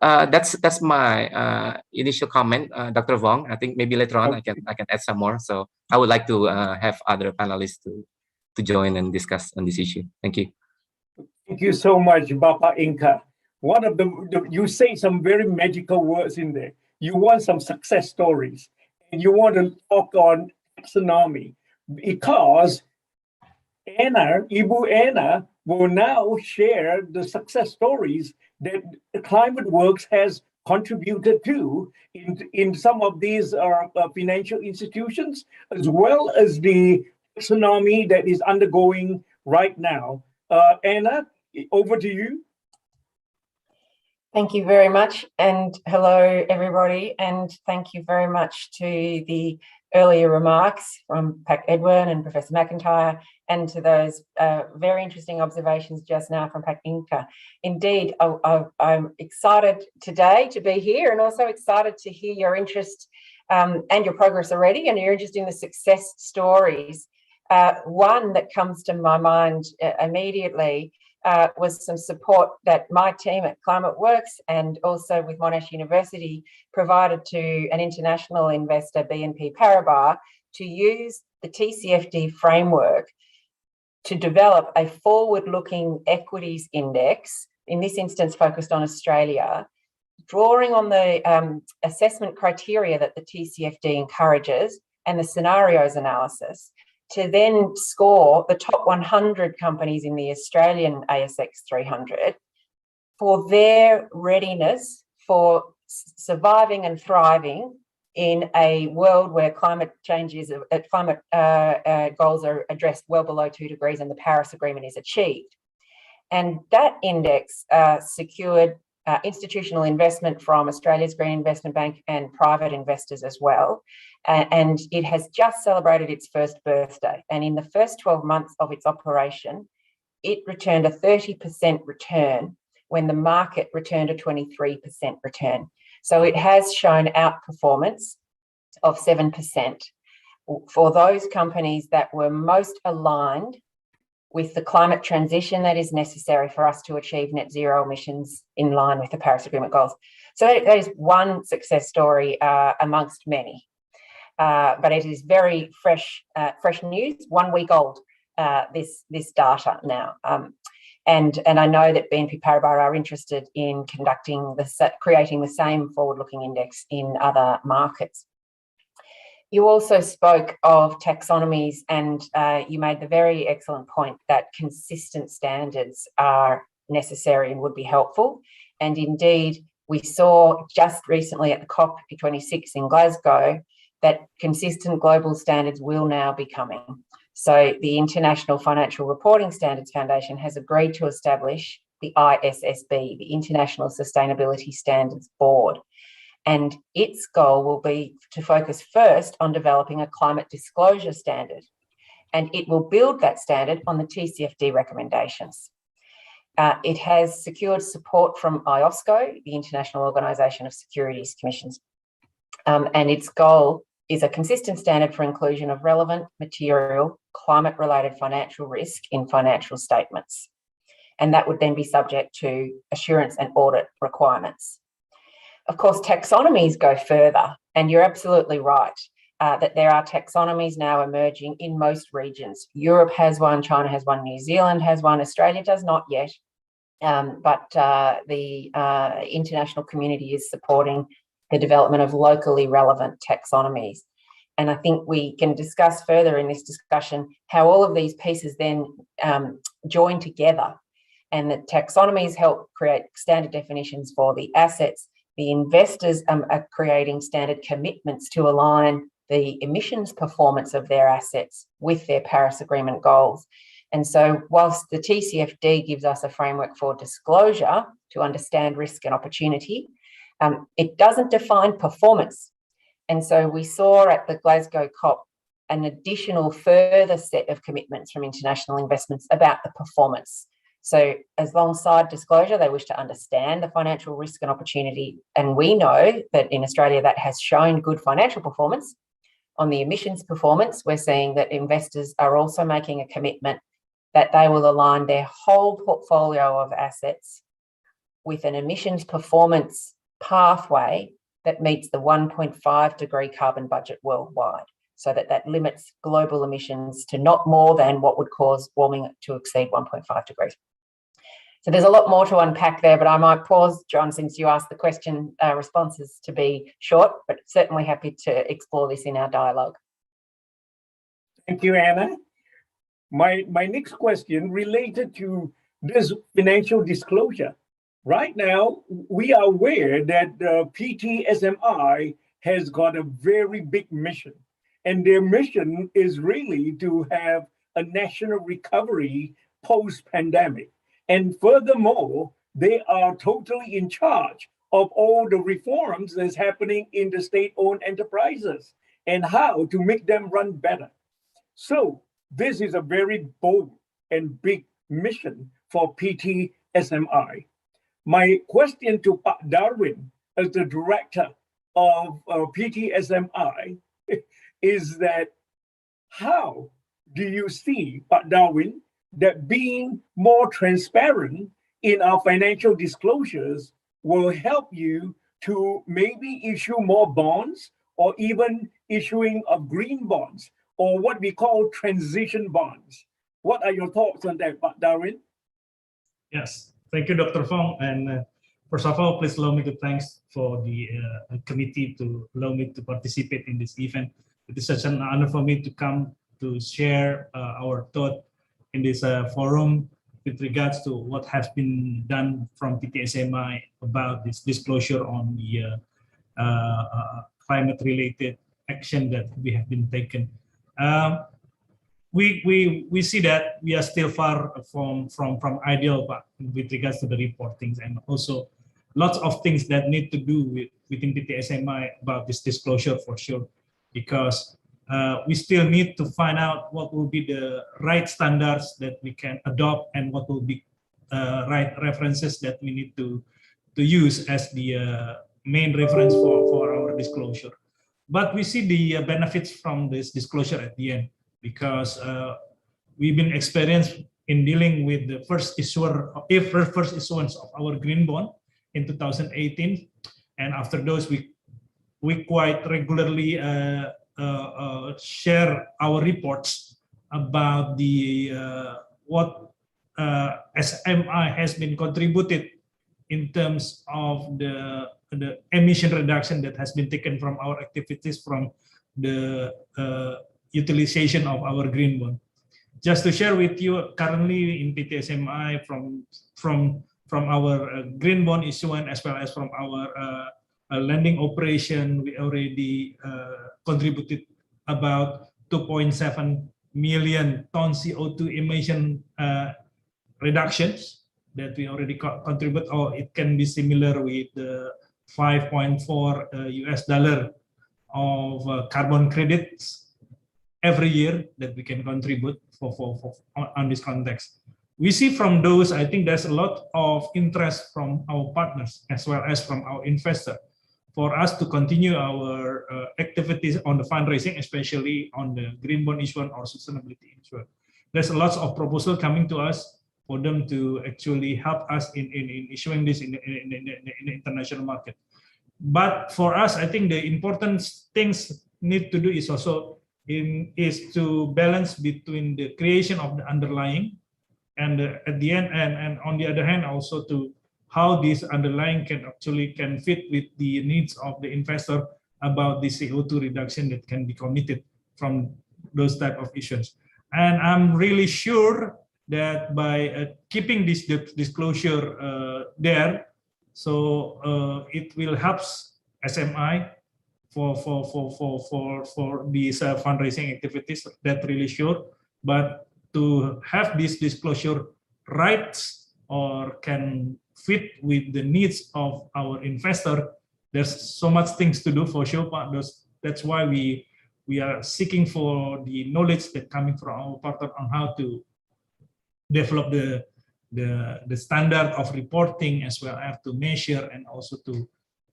that's my initial comment, Dr. Vong. I think maybe later on I can add some more. So I would like to have other panelists to join and discuss on this issue. Thank you. Thank you so much, Bapak Inka. One of you say some very magical words in there. You want some success stories, and you want to talk on taxonomy, because Ibu Anna will now share the success stories that Climate Works has contributed to in some of these financial institutions, as well as the taxonomy that is undergoing right now. Anna, over to you. Thank you very much, and hello everybody, and thank you very much to the earlier remarks from Pak Edwin and Professor McIntyre, and to those very interesting observations just now from Pak Inka. Indeed, I'm excited today to be here, and also excited to hear your interest and your progress already, and your interest in the success stories. One that comes to my mind immediately was some support that my team at Climate Works and also with Monash University provided to an international investor, BNP Paribas, to use the TCFD framework to develop a forward-looking equities index, in this instance focused on Australia, drawing on the assessment criteria that the TCFD encourages and the scenarios analysis, to then score the top 100 companies in the Australian ASX 300 for their readiness for surviving and thriving in a world where climate goals are addressed well below 2 degrees and the Paris Agreement is achieved. And that index secured institutional investment from Australia's Green Investment Bank and private investors as well. And it has just celebrated its first birthday. And in the first 12 months of its operation, it returned a 30% return when the market returned a 23% return. So it has shown outperformance of 7% for those companies that were most aligned with the climate transition that is necessary for us to achieve net zero emissions in line with the Paris Agreement goals. So that is one success story amongst many. But it is very fresh news, 1 week old, this data now. And I know that BNP Paribas are interested in creating the same forward-looking index in other markets. You also spoke of taxonomies, and you made the very excellent point that consistent standards are necessary and would be helpful. And indeed, we saw just recently at the COP26 in Glasgow that consistent global standards will now be coming. So the International Financial Reporting Standards Foundation has agreed to establish the ISSB, the International Sustainability Standards Board. And its goal will be to focus first on developing a climate disclosure standard. And it will build that standard on the TCFD recommendations. It has secured support from IOSCO, the International Organisation of Securities Commissions. And its goal is a consistent standard for inclusion of relevant material climate-related financial risk in financial statements. And that would then be subject to assurance and audit requirements. Of course, taxonomies go further, and you're absolutely right that there are taxonomies now emerging in most regions. Europe has one, China has one, New Zealand has one, Australia does not yet, but the international community is supporting the development of locally relevant taxonomies. And I think we can discuss further in this discussion how all of these pieces then join together, and that taxonomies help create standard definitions for the assets. The investors are creating standard commitments to align the emissions performance of their assets with their Paris Agreement goals. And so whilst the TCFD gives us a framework for disclosure to understand risk and opportunity, it doesn't define performance. And so we saw at the Glasgow COP an additional further set of commitments from international investments about the performance. So as alongside disclosure, they wish to understand the financial risk and opportunity. And we know that in Australia, that has shown good financial performance. On the emissions performance, we're seeing that investors are also making a commitment that they will align their whole portfolio of assets with an emissions performance pathway that meets the 1.5 degree carbon budget worldwide, so that that limits global emissions to not more than what would cause warming to exceed 1.5 degrees. So there's a lot more to unpack there, but I might pause, John, since you asked the question, responses to be short, but certainly happy to explore this in our dialogue. Thank you, Anna. My next question related to this financial disclosure. Right now, we are aware that PT-SMI has got a very big mission, and their mission is really to have a national recovery post-pandemic. And furthermore, they are totally in charge of all the reforms that's happening in the state-owned enterprises and how to make them run better. So this is a very bold and big mission for PT-SMI. My question to Pak Darwin, as the director of PT-SMI, is that how do you see, Pak Darwin, that being more transparent in our financial disclosures will help you to maybe issue more bonds, or even issuing of green bonds, or what we call transition bonds? What are your thoughts on that, Pak Darwin? Yes, thank you, Dr. Fong. And first of all, please allow me to thank for the committee to allow me to participate in this event. It is such an honor for me to come to share our thought in this forum with regards to what has been done from PT-SMI about this disclosure on the climate-related action that we have been taken. We see that we are still far from ideal with regards to the reporting, and also lots of things that need to do within PT-SMI about this disclosure for sure, because we still need to find out what will be the right standards that we can adopt, and what will be right references that we need to use as the main reference for our disclosure. But we see the benefits from this disclosure at the end, because we've been experienced in dealing with the first issuance of our green bond in 2018, and after those we quite regularly share our reports about the what SMI has been contributed in terms of the emission reduction that has been taken from our activities from the utilization of our green bond. Just to share with you, currently in PT-SMI, from from our green bond issuance as well as from our lending operation, we already contributed about 2.7 million ton CO2 emission reductions that we already contribute, or it can be similar with the $5.4 US of carbon credits every year that we can contribute on this context. We see from those, I think there's a lot of interest from our partners as well as from our investor for us to continue our activities on the fundraising, especially on the green bond issuance or sustainability issuance. There's a lot of proposal coming to us for them to actually help us in issuing this in the international market. But for us, I think the important things need to do is also is to balance between the creation of the underlying and at the end and on the other hand also to how this underlying can fit with the needs of the investor about the CO2 reduction that can be committed from those type of issues. And I'm really sure that by keeping this disclosure there, so it will help SMI for these fundraising activities. That's really sure. But to have this disclosure rights or can fit with the needs of our investor, there's so much things to do for sure. That's why we are seeking for the knowledge that coming from our partner on how to develop the standard of reporting as well as to measure and also to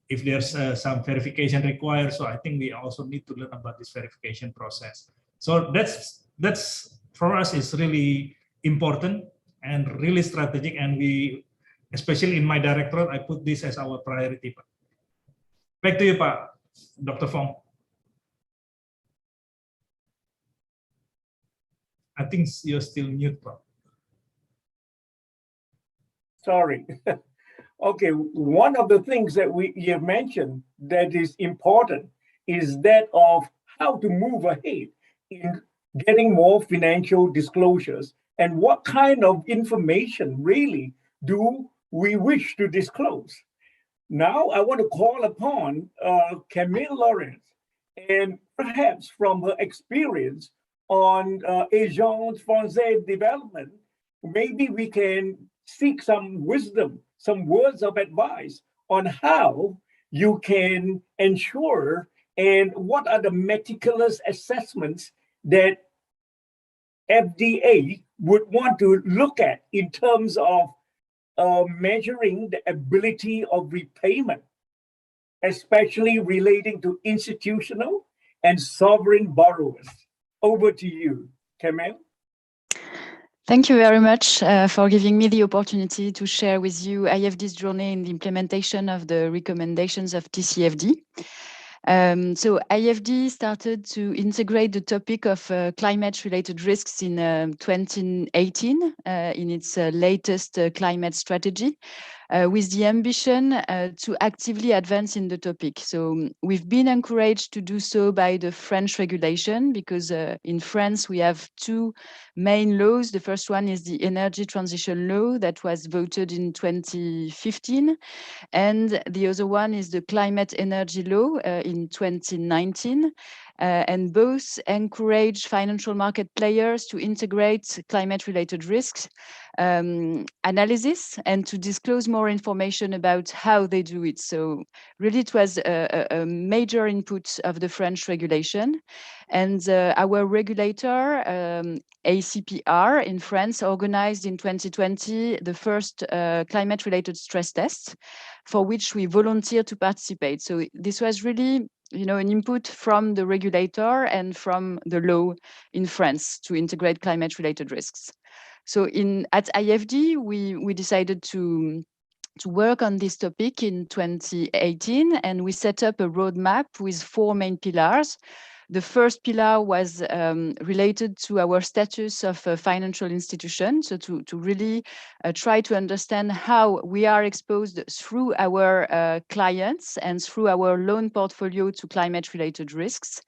if there's some verification required. So I think we also need to learn about this verification process. So that's for us is really important and really strategic, and we, especially in my directorate, I put this as our priority. Pak. Back to you, Pak, Dr. Fong. I think you're still mute, Pak. Sorry. Okay, one of the things that you have mentioned that is important is that of how to move ahead in getting more financial disclosures and what kind of information really do we wish to disclose. Now I want to call upon Camille Lawrence, and perhaps from her experience on Agence Française Development, maybe we can seek some wisdom, some words of advice on how you can ensure and what are the meticulous assessments that FDA would want to look at in terms of measuring the ability of repayment, especially relating to institutional and sovereign borrowers. Over to you, Camille. Thank you very much for giving me the opportunity to share with you IFD's journey in the implementation of the recommendations of TCFD. So IFD started to integrate the topic of climate-related risks in 2018 in its latest climate strategy with the ambition to actively advance in the topic. So we've been encouraged to do so by the French regulation because in France we have two main laws. The first one is the Energy Transition Law that was voted in 2015, and the other one is the Climate Energy Law in 2019. And both encourage financial market players to integrate climate-related risks analysis and to disclose more information about how they do it. So really it was a major input of the French regulation. And our regulator, ACPR in France, organized in 2020 the first climate-related stress test for which we volunteered to participate. So this was really an input from the regulator and from the law in France to integrate climate-related risks. So at IFD, we decided to work on this topic in 2018, and we set up a roadmap with 4 main pillars. The first pillar was related to our status of a financial institution, so to really try to understand how we are exposed through our clients and through our loan portfolio to climate-related risks,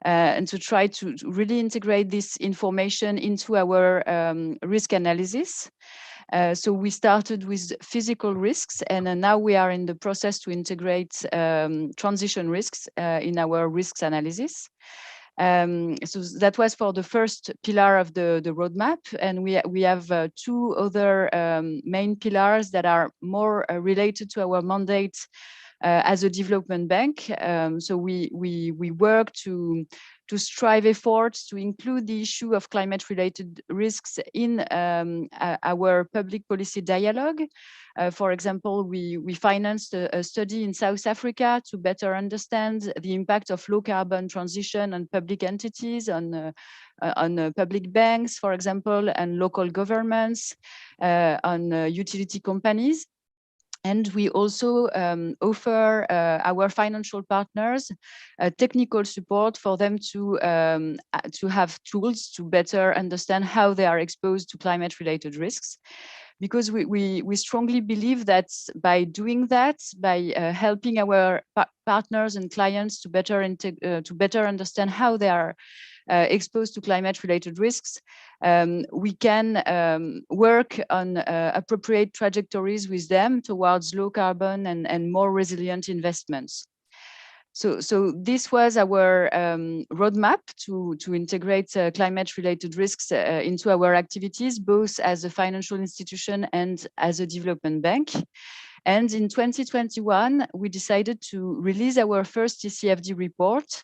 and to try to really integrate this information into our risk analysis. So we started with physical risks, and now we are in the process to integrate transition risks in our risks analysis. So that was for the first pillar of the roadmap, and we have two other main pillars that are more related to our mandate as a development bank. So we work to strive efforts to include the issue of climate-related risks in our public policy dialogue. For example, we financed a study in South Africa to better understand the impact of low carbon transition on public entities, on public banks, for example, and local governments, on utility companies. And we also offer our financial partners technical support for them to have tools to better understand how they are exposed to climate-related risks. Because we strongly believe that by doing that, by helping our partners and clients to better understand how they are exposed to climate-related risks, we can work on appropriate trajectories with them towards low carbon and more resilient investments. So this was our roadmap to integrate climate-related risks into our activities, both as a financial institution and as a development bank. And in 2021, we decided to release our first TCFD report,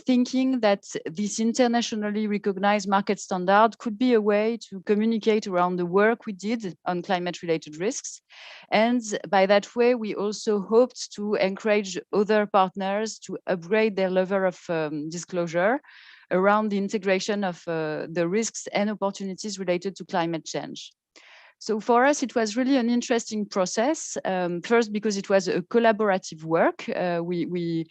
thinking that this internationally recognized market standard could be a way to communicate around the work we did on climate-related risks. And by that way, we also hoped to encourage other partners to upgrade their level of disclosure around the integration of the risks and opportunities related to climate change. So for us, it was really an interesting process. First, because it was a collaborative work. The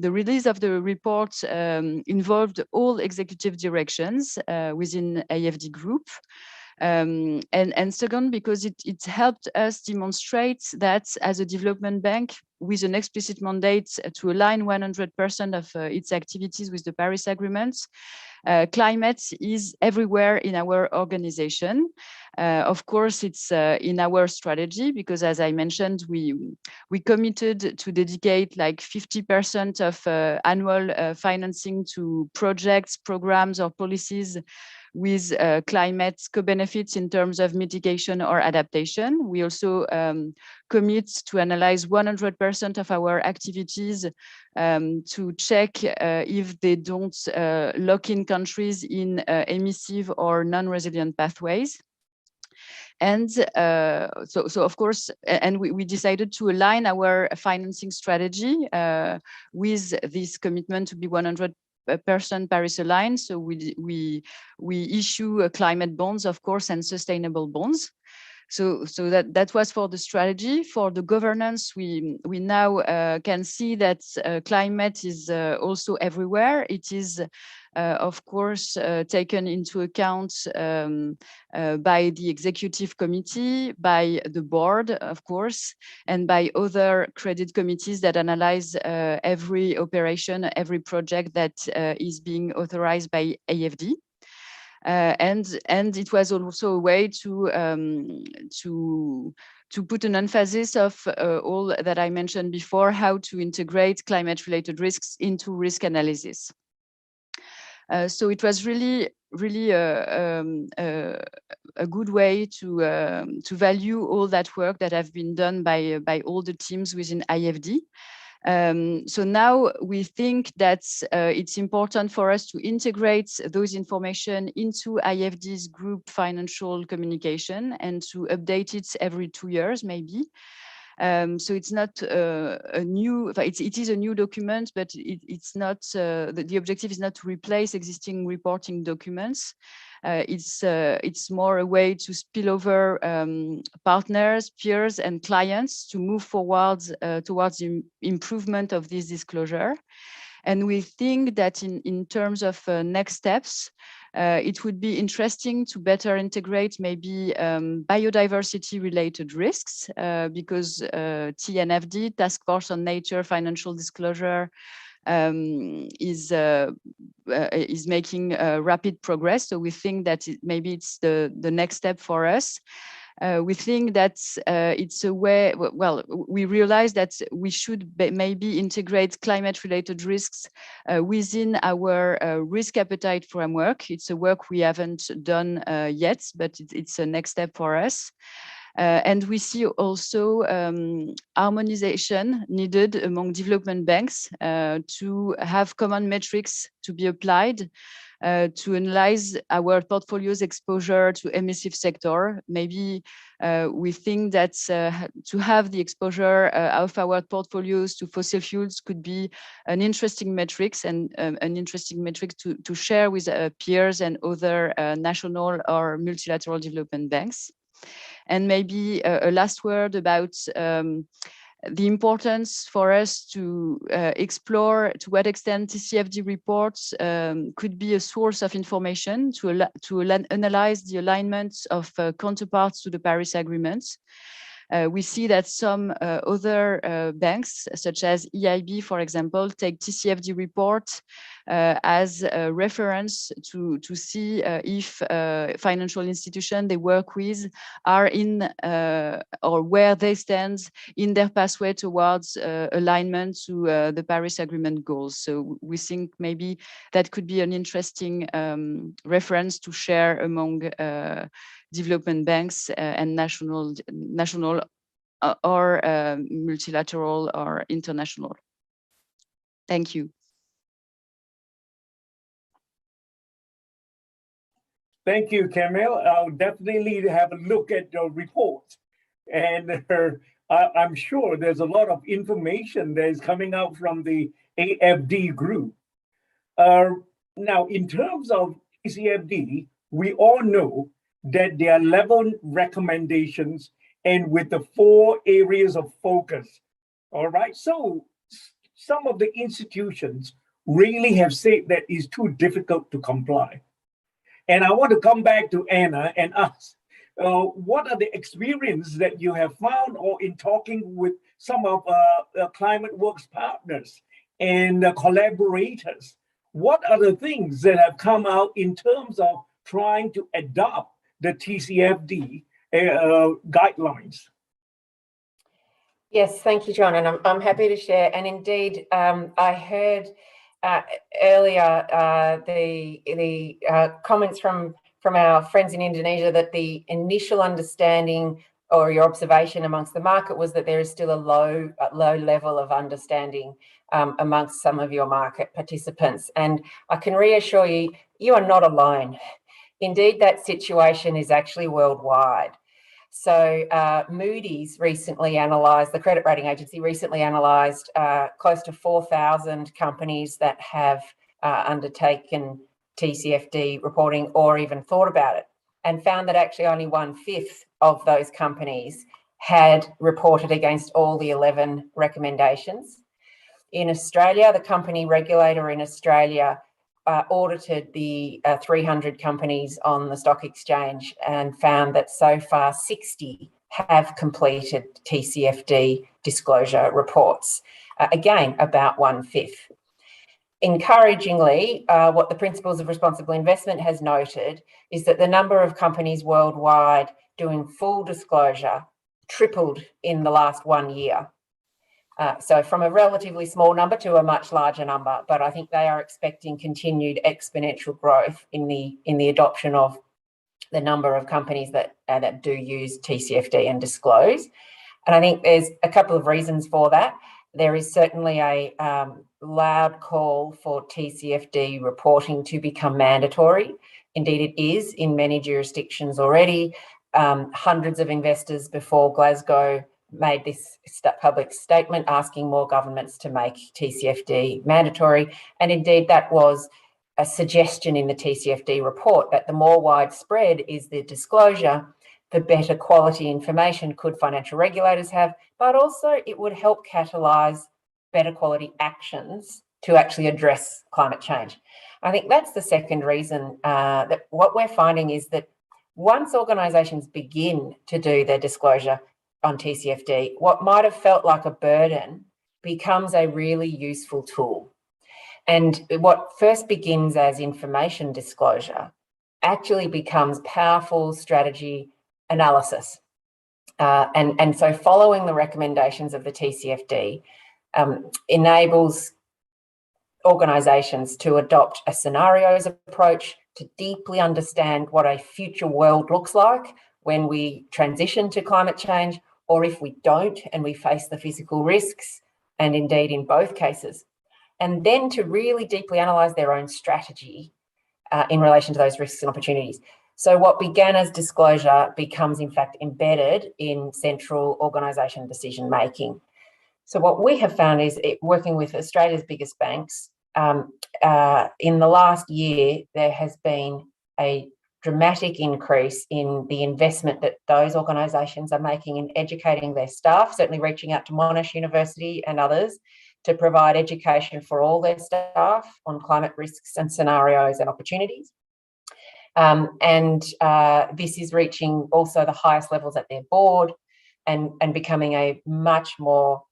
release of the report involved all executive directions within AFD Group. And second, because it helped us demonstrate that as a development bank with an explicit mandate to align 100% of its activities with the Paris Agreement, climate is everywhere in our organization. Of course, it's in our strategy, because as I mentioned, we committed to dedicate like 50% of annual financing to projects, programs, or policies with climate co-benefits in terms of mitigation or adaptation. We also commit to analyze 100% of our activities to check if they don't lock in countries in emissive or non-resilient pathways. And so of course, and we decided to align our financing strategy with this commitment to be 100% Paris aligned. So we issue climate bonds, of course, and sustainable bonds. So that was for the strategy. For the governance, we now can see that climate is also everywhere. It is, of course, taken into account by the executive committee, by the board, of course, and by other credit committees that analyze every operation, every project that is being authorized by AFD. And it was also a way to put an emphasis of all that I mentioned before, how to integrate climate-related risks into risk analysis. So it was really a good way to value all that work that have been done by all the teams within IFD. So now we think that it's important for us to integrate those information into IFD's group financial communication and to update it every 2 years, maybe. So it's not a new, it is a new document, but it's not, the objective is not to replace existing reporting documents. It's more a way to spill over partners, peers, and clients to move forward towards the improvement of this disclosure. And we think that in terms of next steps, it would be interesting to better integrate maybe biodiversity related risks because TNFD, Task Force on Nature Financial Disclosure, is making rapid progress. So we think that maybe it's the next step for us. We think that it's a way, well, we realize that we should maybe integrate climate-related risks within our risk appetite framework. It's a work we haven't done yet, but it's a next step for us. And we see also harmonization needed among development banks to have common metrics to be applied to analyze our portfolio's exposure to emissive sector. Maybe we think that to have the exposure of our portfolios to fossil fuels could be an interesting metrics and an interesting metric to share with peers and other national or multilateral development banks. And maybe a last word about the importance for us to explore to what extent TCFD reports could be a source of information to analyze the alignment of counterparts to the Paris Agreement. We see that some other banks, such as EIB, for example, take TCFD reports as a reference to see if financial institutions they work with are in or where they stand in their pathway towards alignment to the Paris Agreement goals. So we think maybe that could be an interesting reference to share among development banks and national or multilateral or international. Thank you. Thank you, Camille. I'll definitely have a look at your report. And I'm sure there's a lot of information that is coming out from the AFD group. Now, in terms of TCFD, we all know that there are 11 recommendations and with the 4 areas of focus. All right, so some of the institutions really have said that it's too difficult to comply. And I want to come back to Anna and ask, what are the experiences that you have found or in talking with some of Climate Works partners and collaborators? What are the things that have come out in terms of trying to adopt the TCFD guidelines? Yes, thank you, John, and I'm happy to share. And indeed, I heard earlier the comments from our friends in Indonesia that the initial understanding or your observation amongst the market was that there is still a low level of understanding amongst some of your market participants. And I can reassure you, you are not alone. Indeed, that situation is actually worldwide. So Moody's recently analysed, the credit rating agency recently analysed close to 4,000 companies that have undertaken TCFD reporting or even thought about it, and found that actually only 1/5 of those companies had reported against all the 11 recommendations. In Australia, the company regulator in Australia audited the 300 companies on the stock exchange and found that so far 60 have completed TCFD disclosure reports. Again, about 1/5. Encouragingly, what the Principles of Responsible Investment has noted is that the number of companies worldwide doing full disclosure tripled in the last 1 year. So from a relatively small number to a much larger number, but I think they are expecting continued exponential growth in the adoption of the number of companies that do use TCFD and disclose. And I think there's a couple of reasons for that. There is certainly a loud call for TCFD reporting to become mandatory. Indeed, it is in many jurisdictions already. Hundreds of investors before Glasgow made this public statement asking more governments to make TCFD mandatory. And indeed, that was a suggestion in the TCFD report that the more widespread is the disclosure, the better quality information could financial regulators have, but also it would help catalyse better quality actions to actually address climate change. I think that's the second reason that what we're finding is that once organisations begin to do their disclosure on TCFD, what might have felt like a burden becomes a really useful tool. And what first begins as information disclosure actually becomes powerful strategy analysis. And so following the recommendations of the TCFD enables organisations to adopt a scenarios approach to deeply understand what a future world looks like when we transition to climate change, or if we don't and we face the physical risks, and indeed in both cases. And then to really deeply analyse their own strategy in relation to those risks and opportunities. So what began as disclosure becomes in fact embedded in central organisation decision making. So what we have found is working with Australia's biggest banks, in the last year, there has been a dramatic increase in the investment that those organisations are making in educating their staff, certainly reaching out to Monash University and others to provide education for all their staff on climate risks and scenarios and opportunities. This is reaching also the highest levels at their board and becoming a much more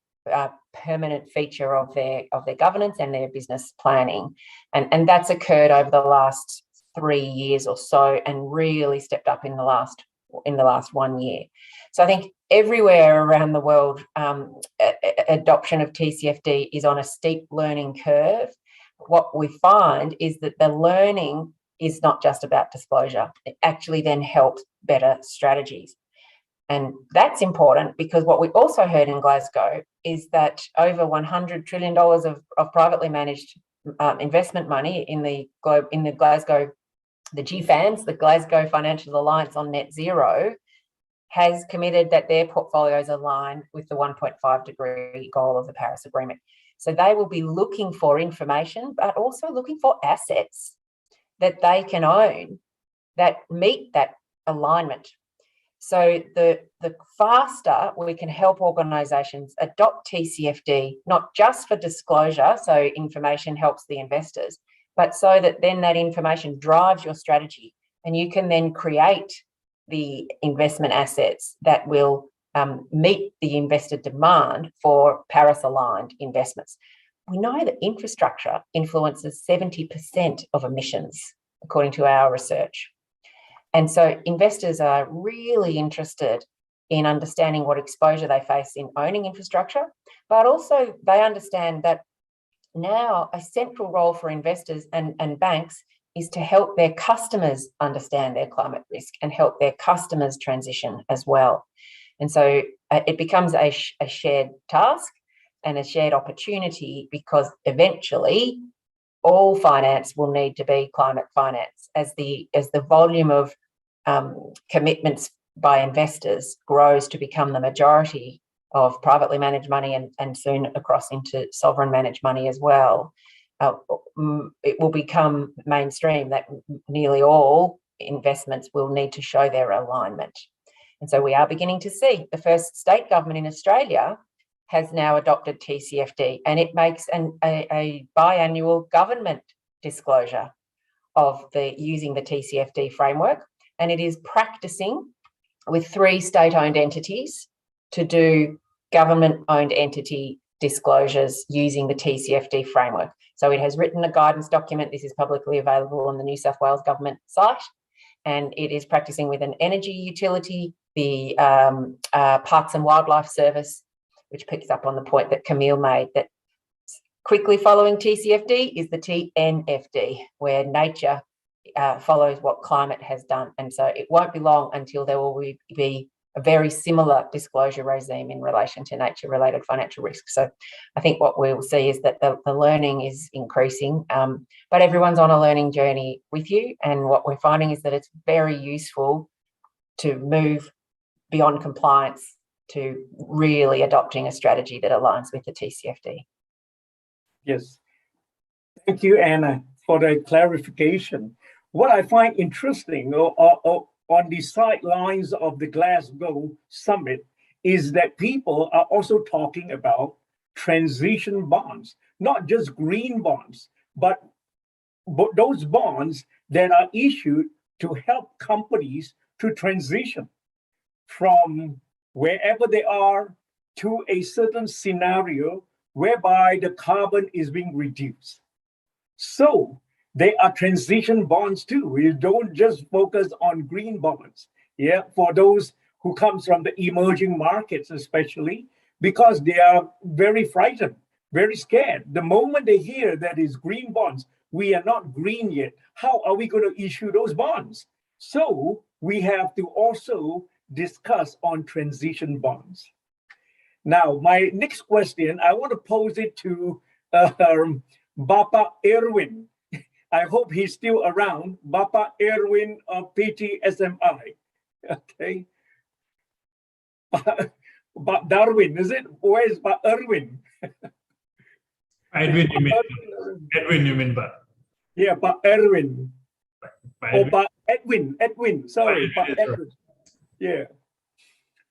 permanent feature of their governance and their business planning. And that's occurred over the last 3 years or so and really stepped up in the last 1 year. So I think everywhere around the world, adoption of TCFD is on a steep learning curve. What we find is that the learning is not just about disclosure. It actually then helps better strategies. And that's important because what we also heard in Glasgow is that over $100 trillion of privately managed investment money in the Glasgow, the GFANZ, the Glasgow Financial Alliance on Net Zero, has committed that their portfolios align with the 1.5-degree goal of the Paris Agreement. So they will be looking for information, but also looking for assets that they can own that meet that alignment. So the faster we can help organisations adopt TCFD, not just for disclosure, so information helps the investors, but so that then that information drives your strategy and you can then create the investment assets that will meet the investor demand for Paris-aligned investments. We know that infrastructure influences 70% of emissions, according to our research. And so investors are really interested in understanding what exposure they face in owning infrastructure, but also they understand that now a central role for investors and banks is to help their customers understand their climate risk and help their customers transition as well. And so it becomes a shared task and a shared opportunity because eventually all finance will need to be climate finance as the volume of commitments by investors grows to become the majority of privately managed money and soon across into sovereign managed money as well. It will become mainstream that nearly all investments will need to show their alignment. And so we are beginning to see the first state government in Australia has now adopted TCFD, and it makes a biannual government disclosure of using the TCFD framework, and it is practicing with 3 state-owned entities to do government-owned entity disclosures using the TCFD framework. So it has written a guidance document. This is publicly available on the New South Wales government site, and it is practicing with an energy utility, the Parks and Wildlife Service, which picks up on the point that Camille made, that quickly following TCFD is the TNFD, where nature follows what climate has done. And so it won't be long until there will be a very similar disclosure regime in relation to nature-related financial risks. So I think what we'll see is that the learning is increasing, but everyone's on a learning journey with you. And what we're finding is that it's very useful to move beyond compliance to really adopting a strategy that aligns with the TCFD. Yes. Thank you, Anna, for the clarification. What I find interesting on the sidelines of the Glasgow summit is that people are also talking about transition bonds, not just green bonds, but those bonds that are issued to help companies to transition from wherever they are to a certain scenario whereby the carbon is being reduced. So they are transition bonds too. We don't just focus on green bonds. Yeah, for those who comes from the emerging markets, especially because they are very frightened, very scared. The moment they hear that is green bonds, we are not green yet. How are we going to issue those bonds? So we have to also discuss on transition bonds. Now, my next question, I want to pose it to Bapa Erwin. I hope he's still around. Bapa Erwin of PT-SMI. Okay. But Darwin, is it? Where is Pak Erwin? Edwin, you mean? Edwin, you mean, but Yeah, Pak Erwin. Edwin. Pak Edwin. Edwin. Sorry, Pak Edwin, Edwin. Yeah.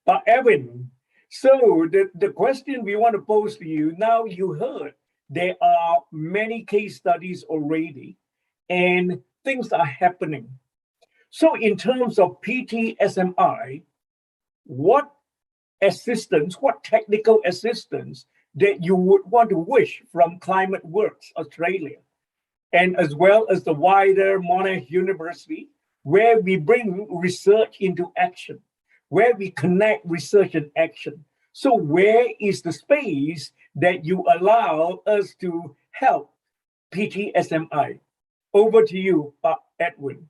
Pak Edwin. So the question we want to pose to you, now you heard there are many case studies already and things are happening. So in terms of PT-SMI, what assistance, what technical assistance that you would want to wish from Climate Works Australia, and as well as the wider Monash University, where we bring research into action, where we connect research and action. So where is the space that you allow us to help PT-SMI? Over to you, Edwin.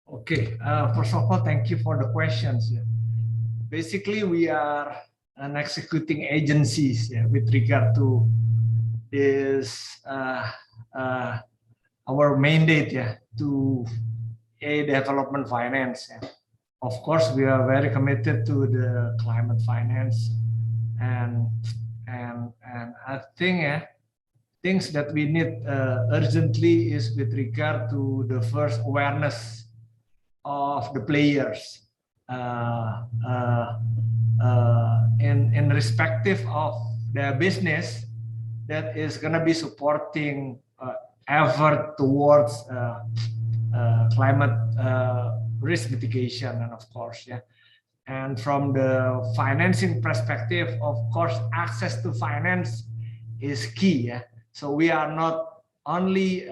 Okay, first of all, thank you for the questions. Basically, we are an executing agencies with regard to this our mandate to aid development finance. Of course, we are very committed to the climate finance, and I think things that we need urgently is with regard to the first awareness of the players in respective of their business that is going to be supporting effort towards climate risk mitigation, and of course, and from the financing perspective, of course, access to finance is key. So we are not only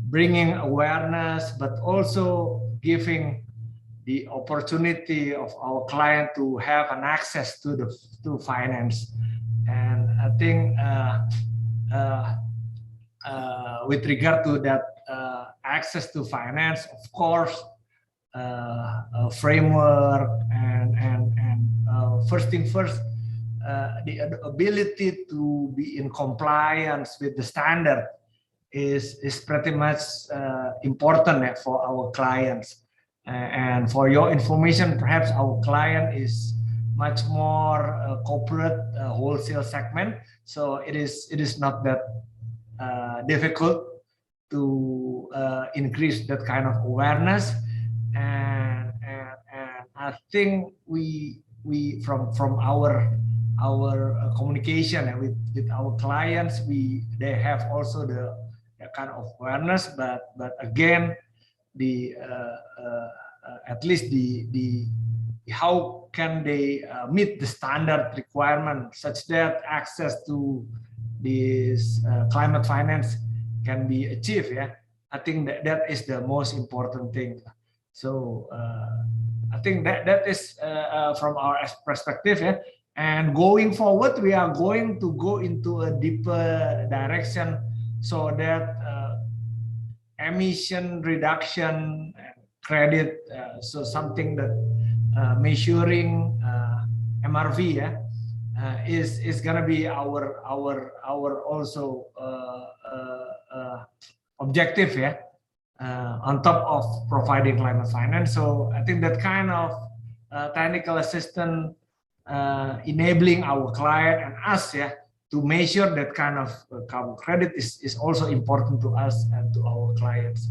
bringing awareness, but also giving the opportunity of our client to have an access to finance. And I think with regard to that access to finance, of course, a framework and first thing first, the ability to be in compliance with the standard is pretty much important for our clients. And for your information, perhaps our client is much more corporate wholesale segment, so it is not that difficult to increase that kind of awareness. And I think we from our communication and with our clients, they have also the kind of awareness, but again, the at least the how can they meet the standard requirement such that access to this climate finance can be achieved. I think that is the most important thing. So I think that is from our perspective. And going forward, we are going to go into a deeper direction so that emission reduction credit, so something that measuring MRV is going to be our also objective on top of providing climate finance. So I think that kind of technical assistance enabling our client and us to measure that kind of carbon credit is also important to us and to our clients.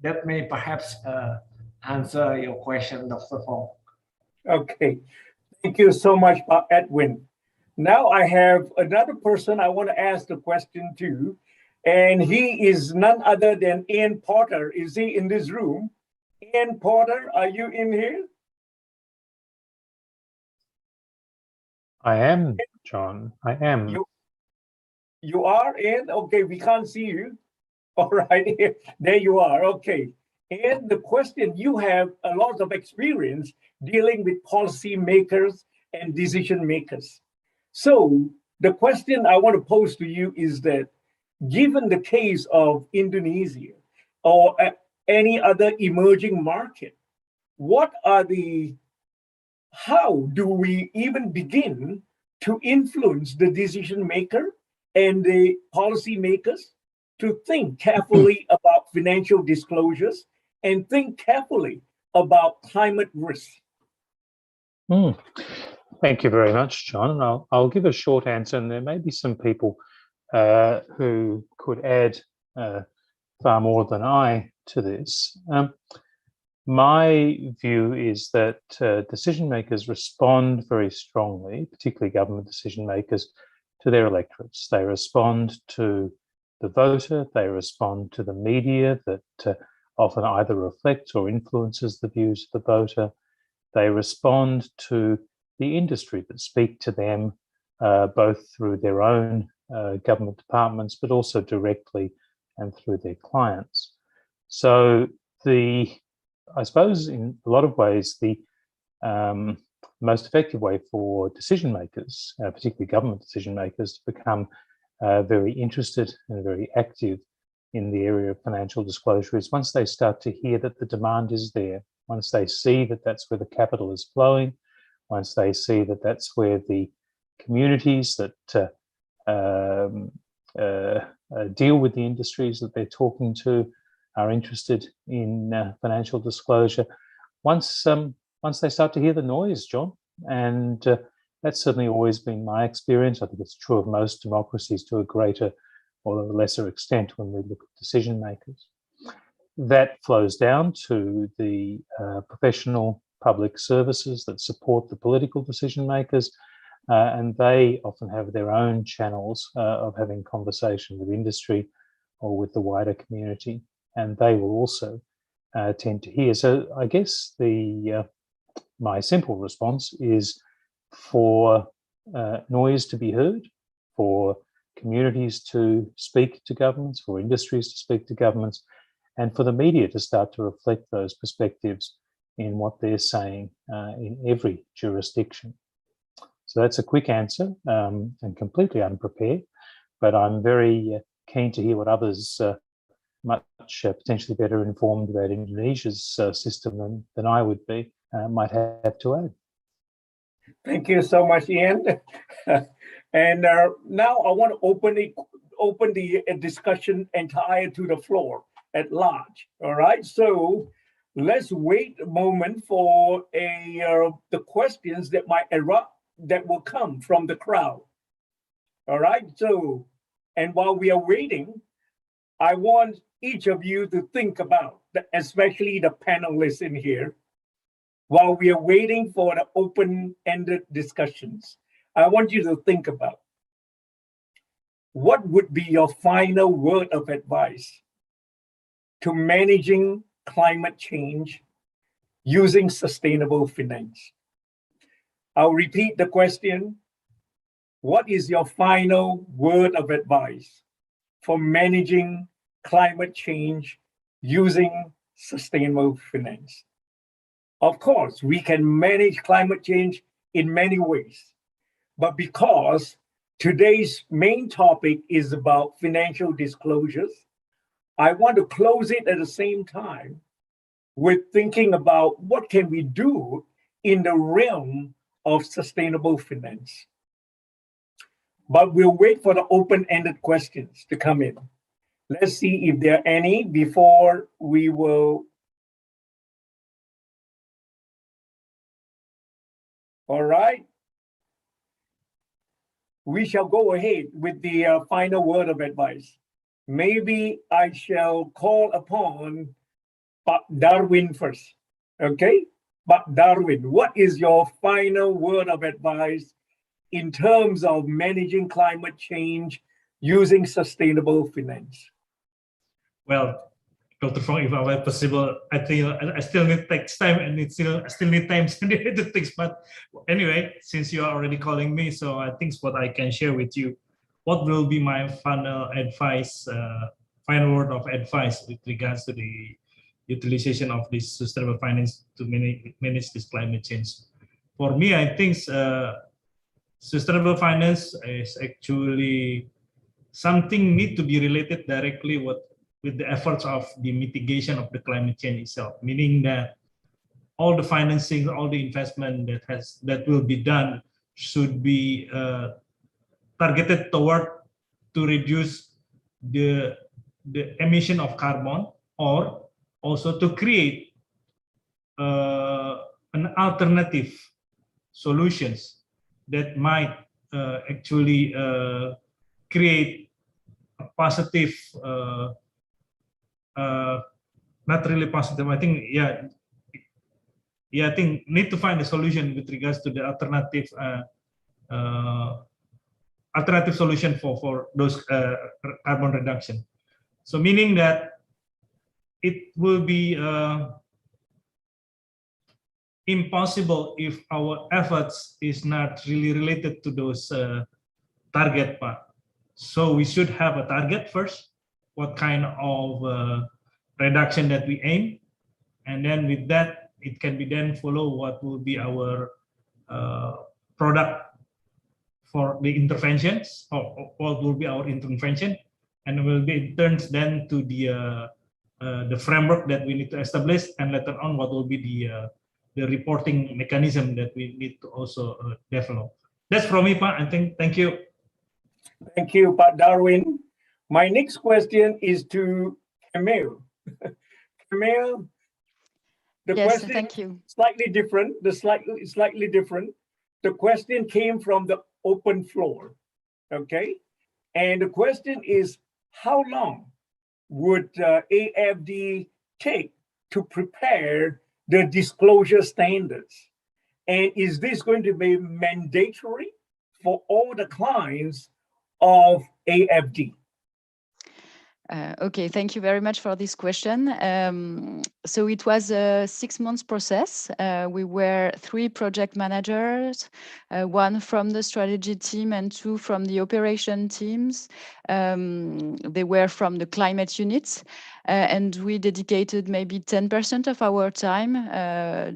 That may perhaps answer your question, Dr. Fong. Okay, thank you so much, Edwin. Now I have another person I want to ask the question to, and he is none other than Ian Porter. Is he in this room? Ian Porter, are you in here? I am, John. I am. You are in? Okay, we can't see you. All right, there you are. Okay. And the question, you have a lot of experience dealing with policy makers and decision makers. So the question I want to pose to you is that, given the case of Indonesia or any other emerging market, how do we even begin to influence the decision maker and the policy makers to think carefully about financial disclosures and think carefully about climate risk? Thank you very much, John. I'll give a short answer, and there may be some people who could add far more than I to this. My view is that decision makers respond very strongly, particularly government decision makers, to their electorates. They respond to the voter, they respond to the media that often either reflects or influences the views of the voter. They respond to the industry that speak to them both through their own government departments, but also directly and through their clients. So I suppose in a lot of ways, the most effective way for decision makers, particularly government decision makers, to become very interested and very active in the area of financial disclosure is once they start to hear that the demand is there, once they see that that's where the capital is flowing, once they see that that's where the communities that deal with the industries that they're talking to are interested in financial disclosure, once they start to hear the noise, John, and that's certainly always been my experience. I think it's true of most democracies to a greater or a lesser extent when we look at decision makers. That flows down to the professional public services that support the political decision makers, and they often have their own channels of having conversation with industry or with the wider community, and they will also tend to hear. So I guess my simple response is for noise to be heard, for communities to speak to governments, for industries to speak to governments, and for the media to start to reflect those perspectives in what they're saying in every jurisdiction. So that's a quick answer and completely unprepared, but I'm very keen to hear what others much potentially better informed about Indonesia's system than I would be might have to add. Thank you so much, Ian. And now I want to open the discussion entire to the floor at large. All right, so let's wait a moment for the questions that might erupt, that will come from the crowd. All right, so, and while we are waiting, I want each of you to think about, especially the panelists in here, while we are waiting for the open-ended discussions, I want you to think about what would be your final word of advice to managing climate change using sustainable finance. I'll repeat the question. What is your final word of advice for managing climate change using sustainable finance? Of course, we can manage climate change in many ways, but because today's main topic is about financial disclosures, I want to close it at the same time with thinking about what can we do in the realm of sustainable finance. But we'll wait for the open-ended questions to come in. Let's see if there are any before we will. All right. We shall go ahead with the final word of advice. Maybe I shall call upon Pak Darwin first. Okay? Pak Darwin, what is your final word of advice in terms of managing climate change using sustainable finance? Well, Dr. Fong, if I were possible, I think I still need takes time, and I still need time to do things. But anyway, since you are already calling me, so I think what I can share with you what will be my final advice, final word of advice with regards to the utilization of this sustainable finance to manage this climate change. For me, I think sustainable finance is actually something need to be related directly with the efforts of the mitigation of the climate change itself, meaning that all the financing, all the investment that will be done should be targeted toward to reduce the emission of carbon, or also to create an alternative solutions that might actually create a positive, not really positive. I think, I think need to find a solution with regards to the alternative alternative solution for those carbon reduction. So meaning that it will be impossible if our efforts is not really related to those target part. So we should have a target first, what kind of reduction that we aim, and then with that it can be then follow what will be our product for the interventions, or what will be our intervention, and will be turns then to the framework that we need to establish, and later on what will be the reporting mechanism that we need to also develop. That's from me, Pak. I think. Thank you. Thank you, Pak Darwin. My next question is to Camille. Camille, the yes, question thank you. Slightly different. Slightly different. The question came from the open floor. Okay, and the question is, how long would AFD take to prepare the disclosure standards? And is this going to be mandatory for all the clients of AFD? Okay, thank you very much for this question. So it was a 6 months process. We were 3 project managers, 1 from the strategy team and 2 from the operation teams. They were from the climate units. And we dedicated maybe 10% of our time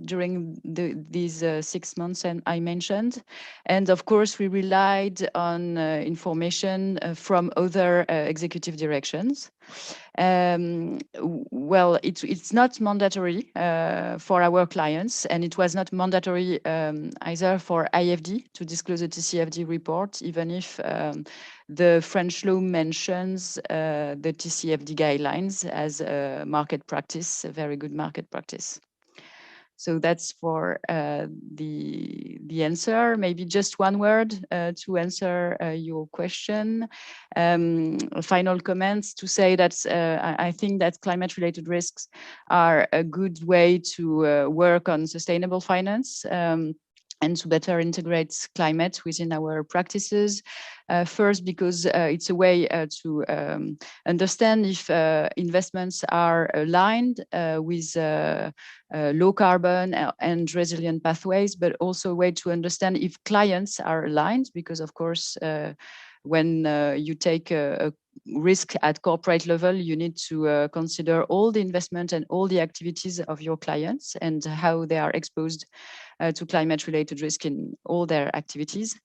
during these 6 months I mentioned. And of course, we relied on information from other executive directions. Well, it's not mandatory for our clients, and it was not mandatory either for IFD to disclose a TCFD report, even if the French law mentions the TCFD guidelines as a market practice, a very good market practice. So that's for the answer. Maybe just one word to answer your question. Final comments to say that I think that climate-related risks are a good way to work on sustainable finance. And to better integrate climate within our practices. First, because it's a way to understand if investments are aligned with low carbon and resilient pathways, but also a way to understand if clients are aligned, because of course, when you take a risk at corporate level, you need to consider all the investment and all the activities of your clients and how they are exposed to climate-related risk in all their activities.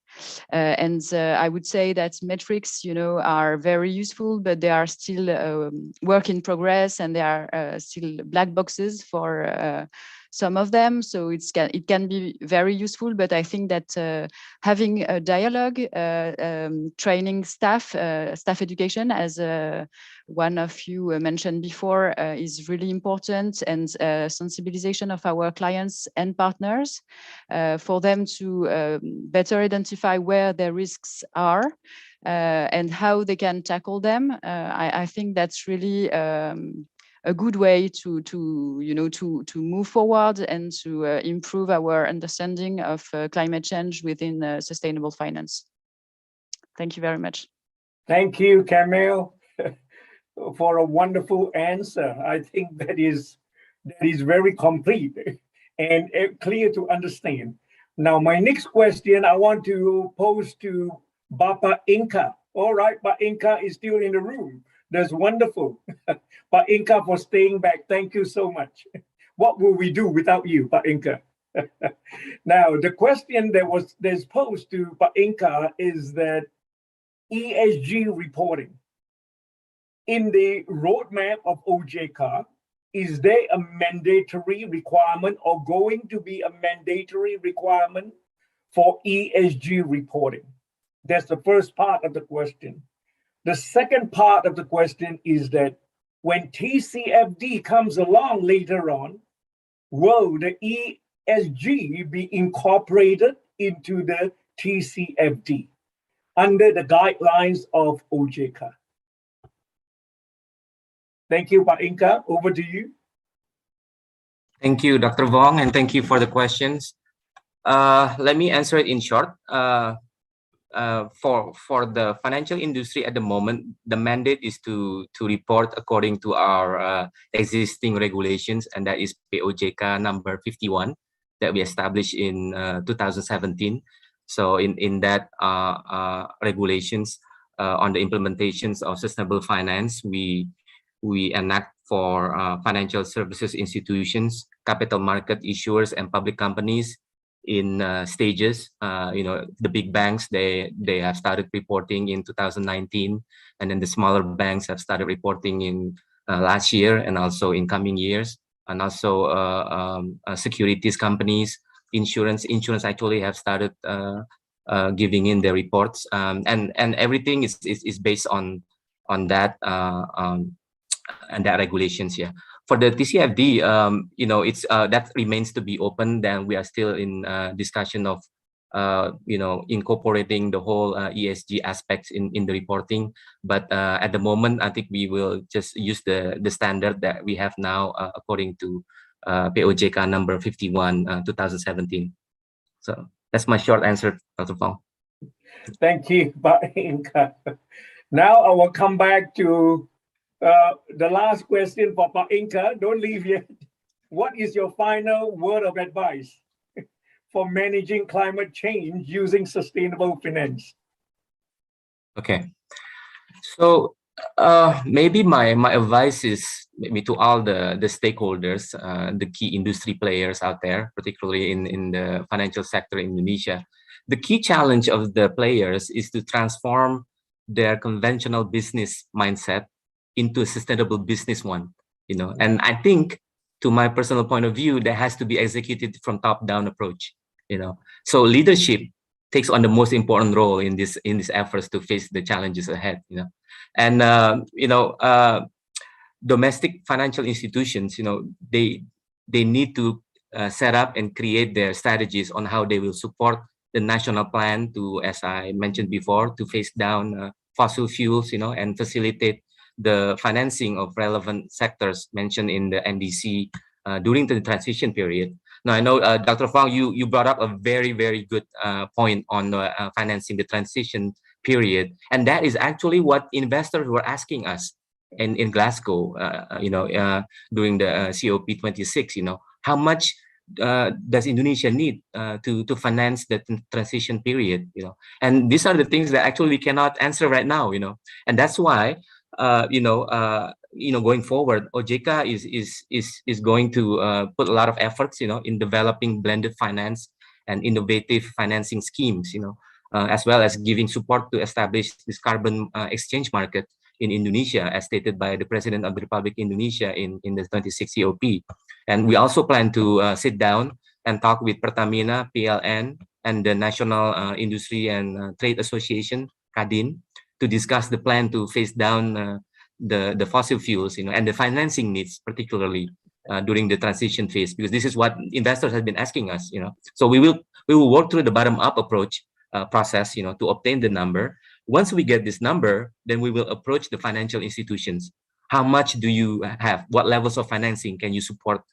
And I would say that metrics, are very useful, but they are still work in progress, and they are still black boxes for some of them. So it can be very useful, but I think that having a dialogue, training staff education, as one of you mentioned before, is really important, and sensibilization of our clients and partners for them to better identify where their risks are and how they can tackle them. I think that's really a good way to move forward and to improve our understanding of climate change within sustainable finance. Thank you very much. Thank you, Camille, for a wonderful answer. I think that is very complete and clear to understand. Now, my next question I want to pose to Bapak Inka All right, but Inka is still in the room. That's wonderful. But Inka for staying back. Thank you so much. What will we do without you, Pak Inka? Now, the question that's posed to Pak Inka is that ESG reporting in the roadmap of OJK, is there a mandatory requirement or going to be a mandatory requirement for ESG reporting? That's the first part of the question. The second part of the question is that when TCFD comes along later on, will the ESG be incorporated into the TCFD under the guidelines of OJK? Thank you, Pak Inka. Over to you. Thank you, Dr. Wong, and thank you for the questions. Let me answer it in short. For the financial industry at the moment, the mandate is to report according to our existing regulations, and that is POJK number 51 that we established in 2017. So in that regulations on the implementations of sustainable finance, we enact for financial services institutions, capital market issuers, and public companies in stages. The big banks, they have started reporting in 2019, and then the smaller banks have started reporting in last year and also in coming years. And also securities companies, insurance actually have started giving in their reports, and everything is based on that and that regulations. Yeah. For the TCFD, it's that remains to be open. Then we are still in discussion of incorporating the whole ESG aspects in the reporting. But at the moment, I think we will just use the standard that we have now according to POJK number 51 2017. So that's my short answer, Dr. Fong. Thank you, Pak Inka. Now I will come back to the last question for Pak Inka. Don't leave yet. What is your final word of advice for managing climate change using sustainable finance? Okay. So maybe my advice is maybe to all the stakeholders, the key industry players out there, particularly in the financial sector in Indonesia. The key challenge of the players is to transform their conventional business mindset into a sustainable business one, and I think, to my personal point of view, that has to be executed from top-down approach, So leadership takes on the most important role in this efforts to face the challenges ahead, and domestic financial institutions, they need to set up and create their strategies on how they will support the national plan to, as I mentioned before, to phase down fossil fuels, and facilitate the financing of relevant sectors mentioned in the NDC during the transition period. Now, I know, Dr. Fong, you brought up a very, very good point on financing the transition period. And that is actually what investors were asking us in Glasgow, during the COP26, how much does Indonesia need to finance the transition period, And these are the things that actually we cannot answer right now, And that's why going forward, OJK is going to put a lot of efforts, in developing blended finance and innovative financing schemes, as well as giving support to establish this carbon exchange market in Indonesia, as stated by the President of the Republic of Indonesia in the 26 COP. And we also plan to sit down and talk with Pertamina, PLN, and the National Industry and Trade Association, KADIN, to discuss the plan to phase down the fossil fuels, and the financing needs, particularly during the transition phase, because this is what investors have been asking us, So we will work through the bottom-up approach process, to obtain the number. Once we get this number, then we will approach the financial institutions. How much do you have? What levels of financing can you support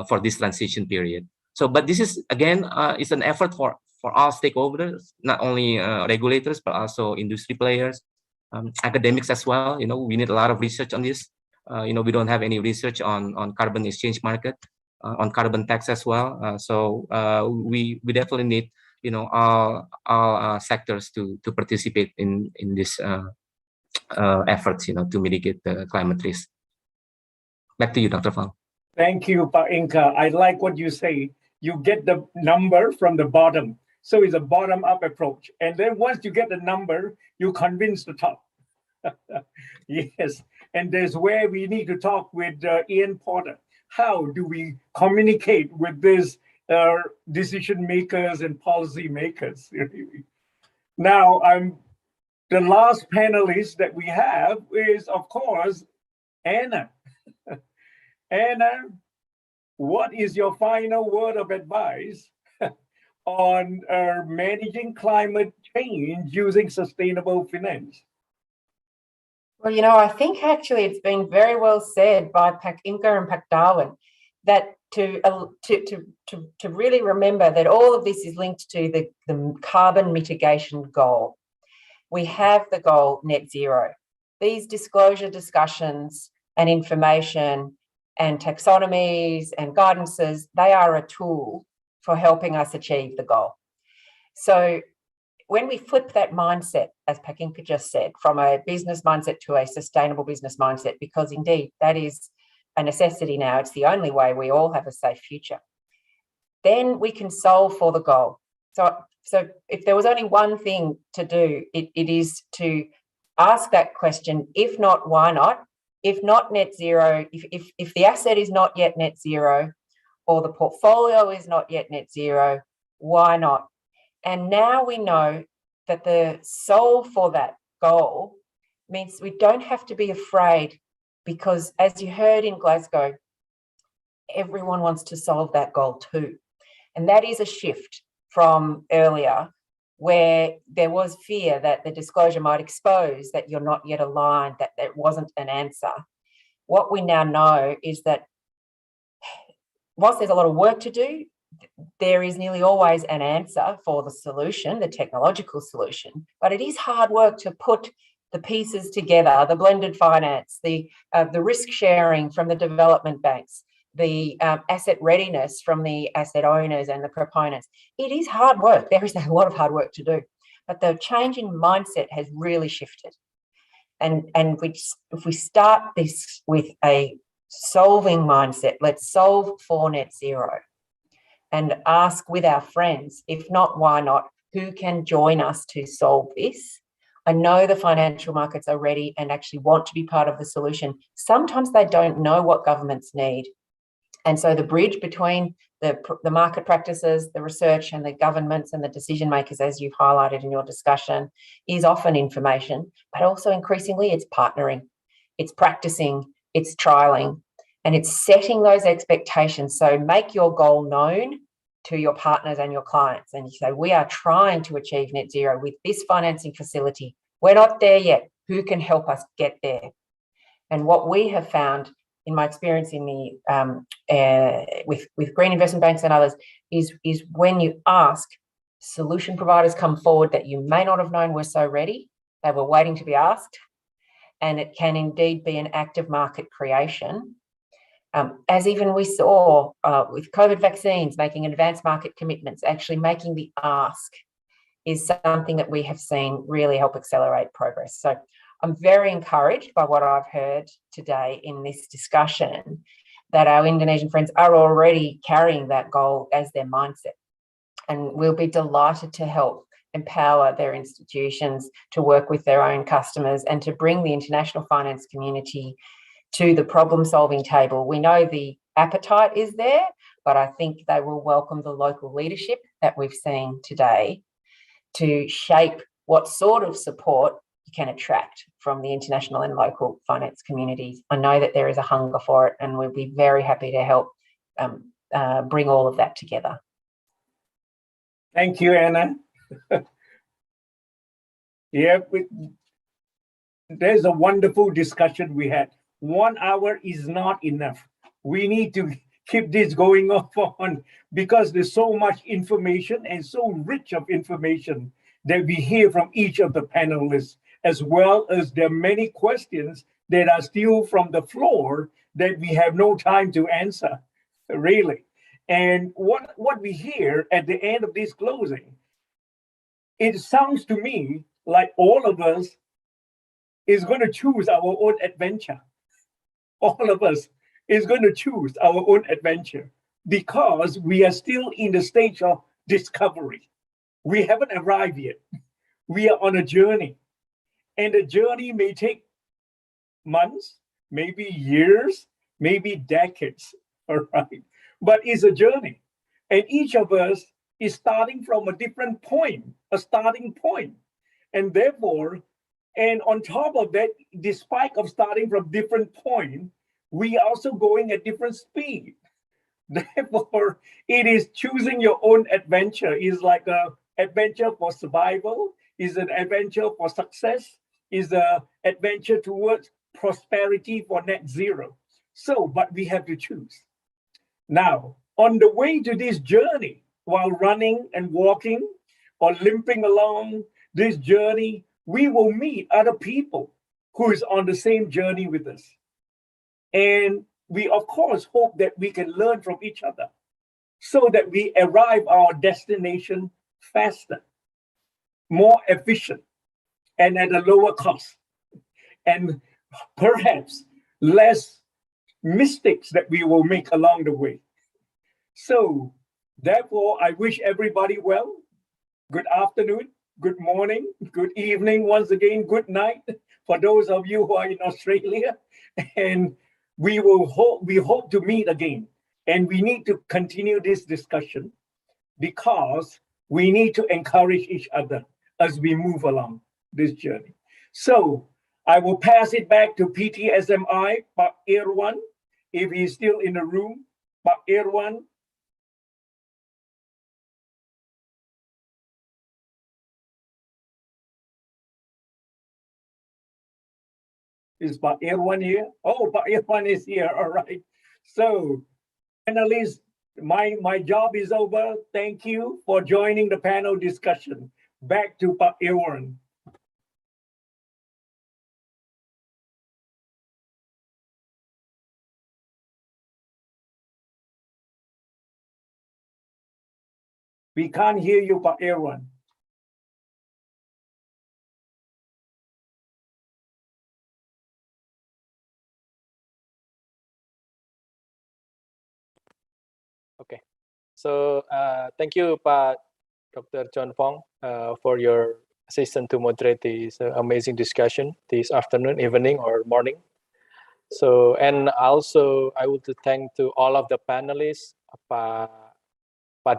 for this transition period? So, but this is, again, it's an effort for all stakeholders, not only regulators, but also industry players, academics as well. We need a lot of research on this. We don't have any research on carbon exchange market, on carbon tax as well. So we definitely need all sectors to participate in this efforts, to mitigate the climate risk. Back to you, Dr. Fang. Thank you, Pak Inka. I like what you say. You get the number from the bottom. So it's a bottom-up approach. And then once you get the number, you convince the top. Yes. And there's where we need to talk with Ian Porter. How do we communicate with these decision makers and policy makers? Now, the last panelist that we have is, of course, Anna. Anna, what is your final word of advice on managing climate change using sustainable finance? Well, I think actually it's been very well said by Pak Inka and Pak Darwin that to really remember that all of this is linked to the carbon mitigation goal. We have the goal net zero. These disclosure discussions and information and taxonomies and guidances, they are a tool for helping us achieve the goal. So when we flip that mindset, as Pak Inka just said, from a business mindset to a sustainable business mindset, because indeed that is a necessity now, it's the only way we all have a safe future, then we can solve for the goal. So if there was only one thing to do, it is to ask that question, if not, why not? If not net zero, if the asset is not yet net zero, or the portfolio is not yet net zero, why not? And now we know that the solve for that goal means we don't have to be afraid, because as you heard in Glasgow, everyone wants to solve that goal too. And that is a shift from earlier, where there was fear that the disclosure might expose that you're not yet aligned, that there wasn't an answer. What we now know is that whilst there's a lot of work to do, there is nearly always an answer for the solution, the technological solution, but it is hard work to put the pieces together, the blended finance, the risk sharing from the development banks, the asset readiness from the asset owners and the proponents. It is hard work. There is a lot of hard work to do, but the change in mindset has really shifted. And if we start this with a solving mindset, let's solve for net zero, and ask with our friends, if not, why not? Who can join us to solve this? I know the financial markets are ready and actually want to be part of the solution. Sometimes they don't know what governments need. And so the bridge between the market practices, the research, and the governments and the decision makers, as you've highlighted in your discussion, is often information, but also increasingly it's partnering, it's practicing, it's trialing, and it's setting those expectations. So make your goal known to your partners and your clients. And you say, we are trying to achieve net zero with this financing facility. We're not there yet. Who can help us get there? And what we have found in my experience in the with green investment banks and others is when you ask, solution providers come forward that you may not have known were so ready. They were waiting to be asked. And it can indeed be an active market creation. As even we saw with COVID vaccines, making advanced market commitments, actually making the ask is something that we have seen really help accelerate progress. So I'm very encouraged by what I've heard today in this discussion, that our Indonesian friends are already carrying that goal as their mindset. And we'll be delighted to help empower their institutions to work with their own customers and to bring the international finance community to the problem-solving table. We know the appetite is there, but I think they will welcome the local leadership that we've seen today to shape what sort of support you can attract from the international and local finance communities. I know that there is a hunger for it, and we'll be very happy to help bring all of that together. Thank you, Anna. Yeah, there's a wonderful discussion we had. 1 hour is not enough. We need to keep this going on because there's so much information and so rich of information that we hear from each of the panelists, as well as there are many questions that are still from the floor that we have no time to answer, really. And what we hear at the end of this closing it sounds to me like all of us is going to choose our own adventure. All of us is going to choose our own adventure because we are still in the stage of discovery. We haven't arrived yet. We are on a journey, and the journey may take months, maybe years, maybe decades, all right? But it's a journey, and each of us is starting from a different point, a starting point. And therefore, and on top of that, despite of starting from different point, we are also going at different speed. Therefore, it is choosing your own adventure. Is like a adventure for survival, is an adventure for success, is an adventure towards prosperity for net zero. So, but we have to choose. Now, on the way to this journey, while running and walking or limping along this journey, we will meet other people who is on the same journey with us. And we, of course, hope that we can learn from each other so that we arrive our destination faster, more efficient, and at a lower cost, and perhaps less mistakes that we will make along the way. So, therefore, I wish everybody well. Good afternoon, good morning, good evening, once again, good night for those of you who are in Australia. And we hope to meet again. And we need to continue this discussion because we need to encourage each other as we move along this journey. So I will pass it back to PTSMI, Pak Irwan, if he's still in the room. Pak Irwan. Is Pak Irwan here? Oh, Pak Irwan is here. All right. So, panelists, my job is over. Thank you for joining the panel discussion. Back to Pak Irwan. We can't hear you, Pak Irwan. Okay, so thank you, Pak Dr. John Fong, for your assistance to moderate this amazing discussion this afternoon, evening, or morning. So, and also I would thank to all of the panelists, Pak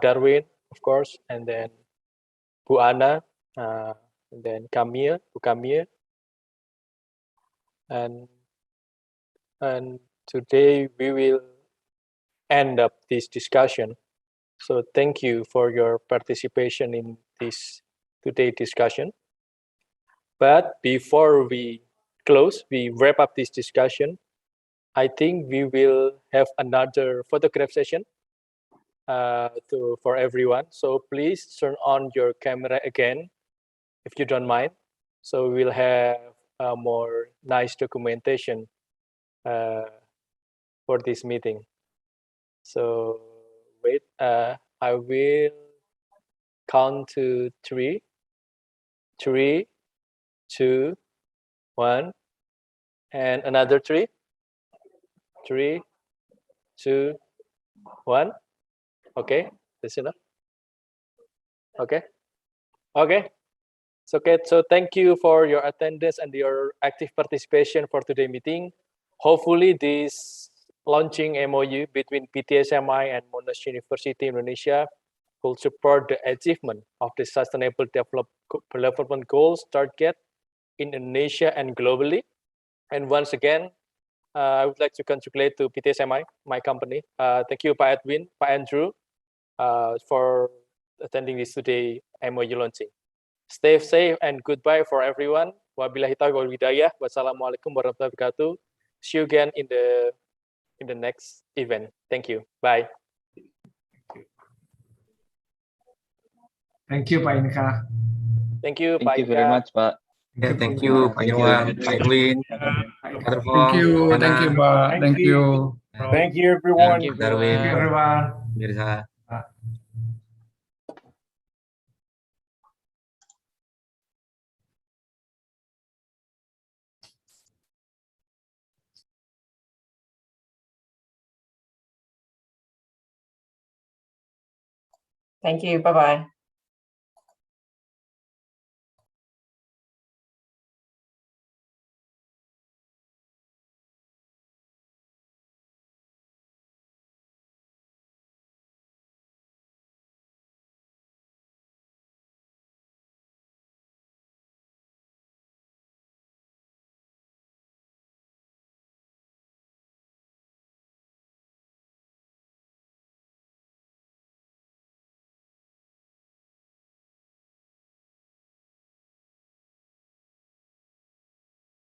Darwin, of course, and then Bu Ana, and then Bu Camille, and today we will end up this discussion. So thank you for your participation in this today's discussion. But before we close, we wrap up this discussion, I think we will have another photograph session for everyone. So please turn on your camera again, if you don't mind. So we'll have a more nice documentation for this meeting. So wait, I will count to 3, 3, 2, 1, and another 3, 3, 2, 1. Okay, that's enough. Okay, okay. So, okay, so thank you for your attendance and your active participation for today's meeting. Hopefully this launching MoU between PTSMI and Monash University Indonesia will support the achievement of the Sustainable Development Goals target in Indonesia and globally. And once again, I would like to congratulate to PTSMI, my company. Thank you, Pak Edwin, Pak Andrew, for attending this today MoU launching. Stay safe and goodbye for everyone. Wabillahi taufiq wal hidayah. Wassalamualaikum warahmatullahi wabarakatuh. See you again in the next event. Thank you. Bye. Thank you, Pak Inka. Thank you, Thank you very much, Pak. Yeah, thank you, Pak Irwan, Pak Edwin, Dr. Fong. Thank you, Pak. Thank you. Thank you, everyone. Thank you, Darwin. Thank you, everyone. Mirza. Thank you. Bye-bye.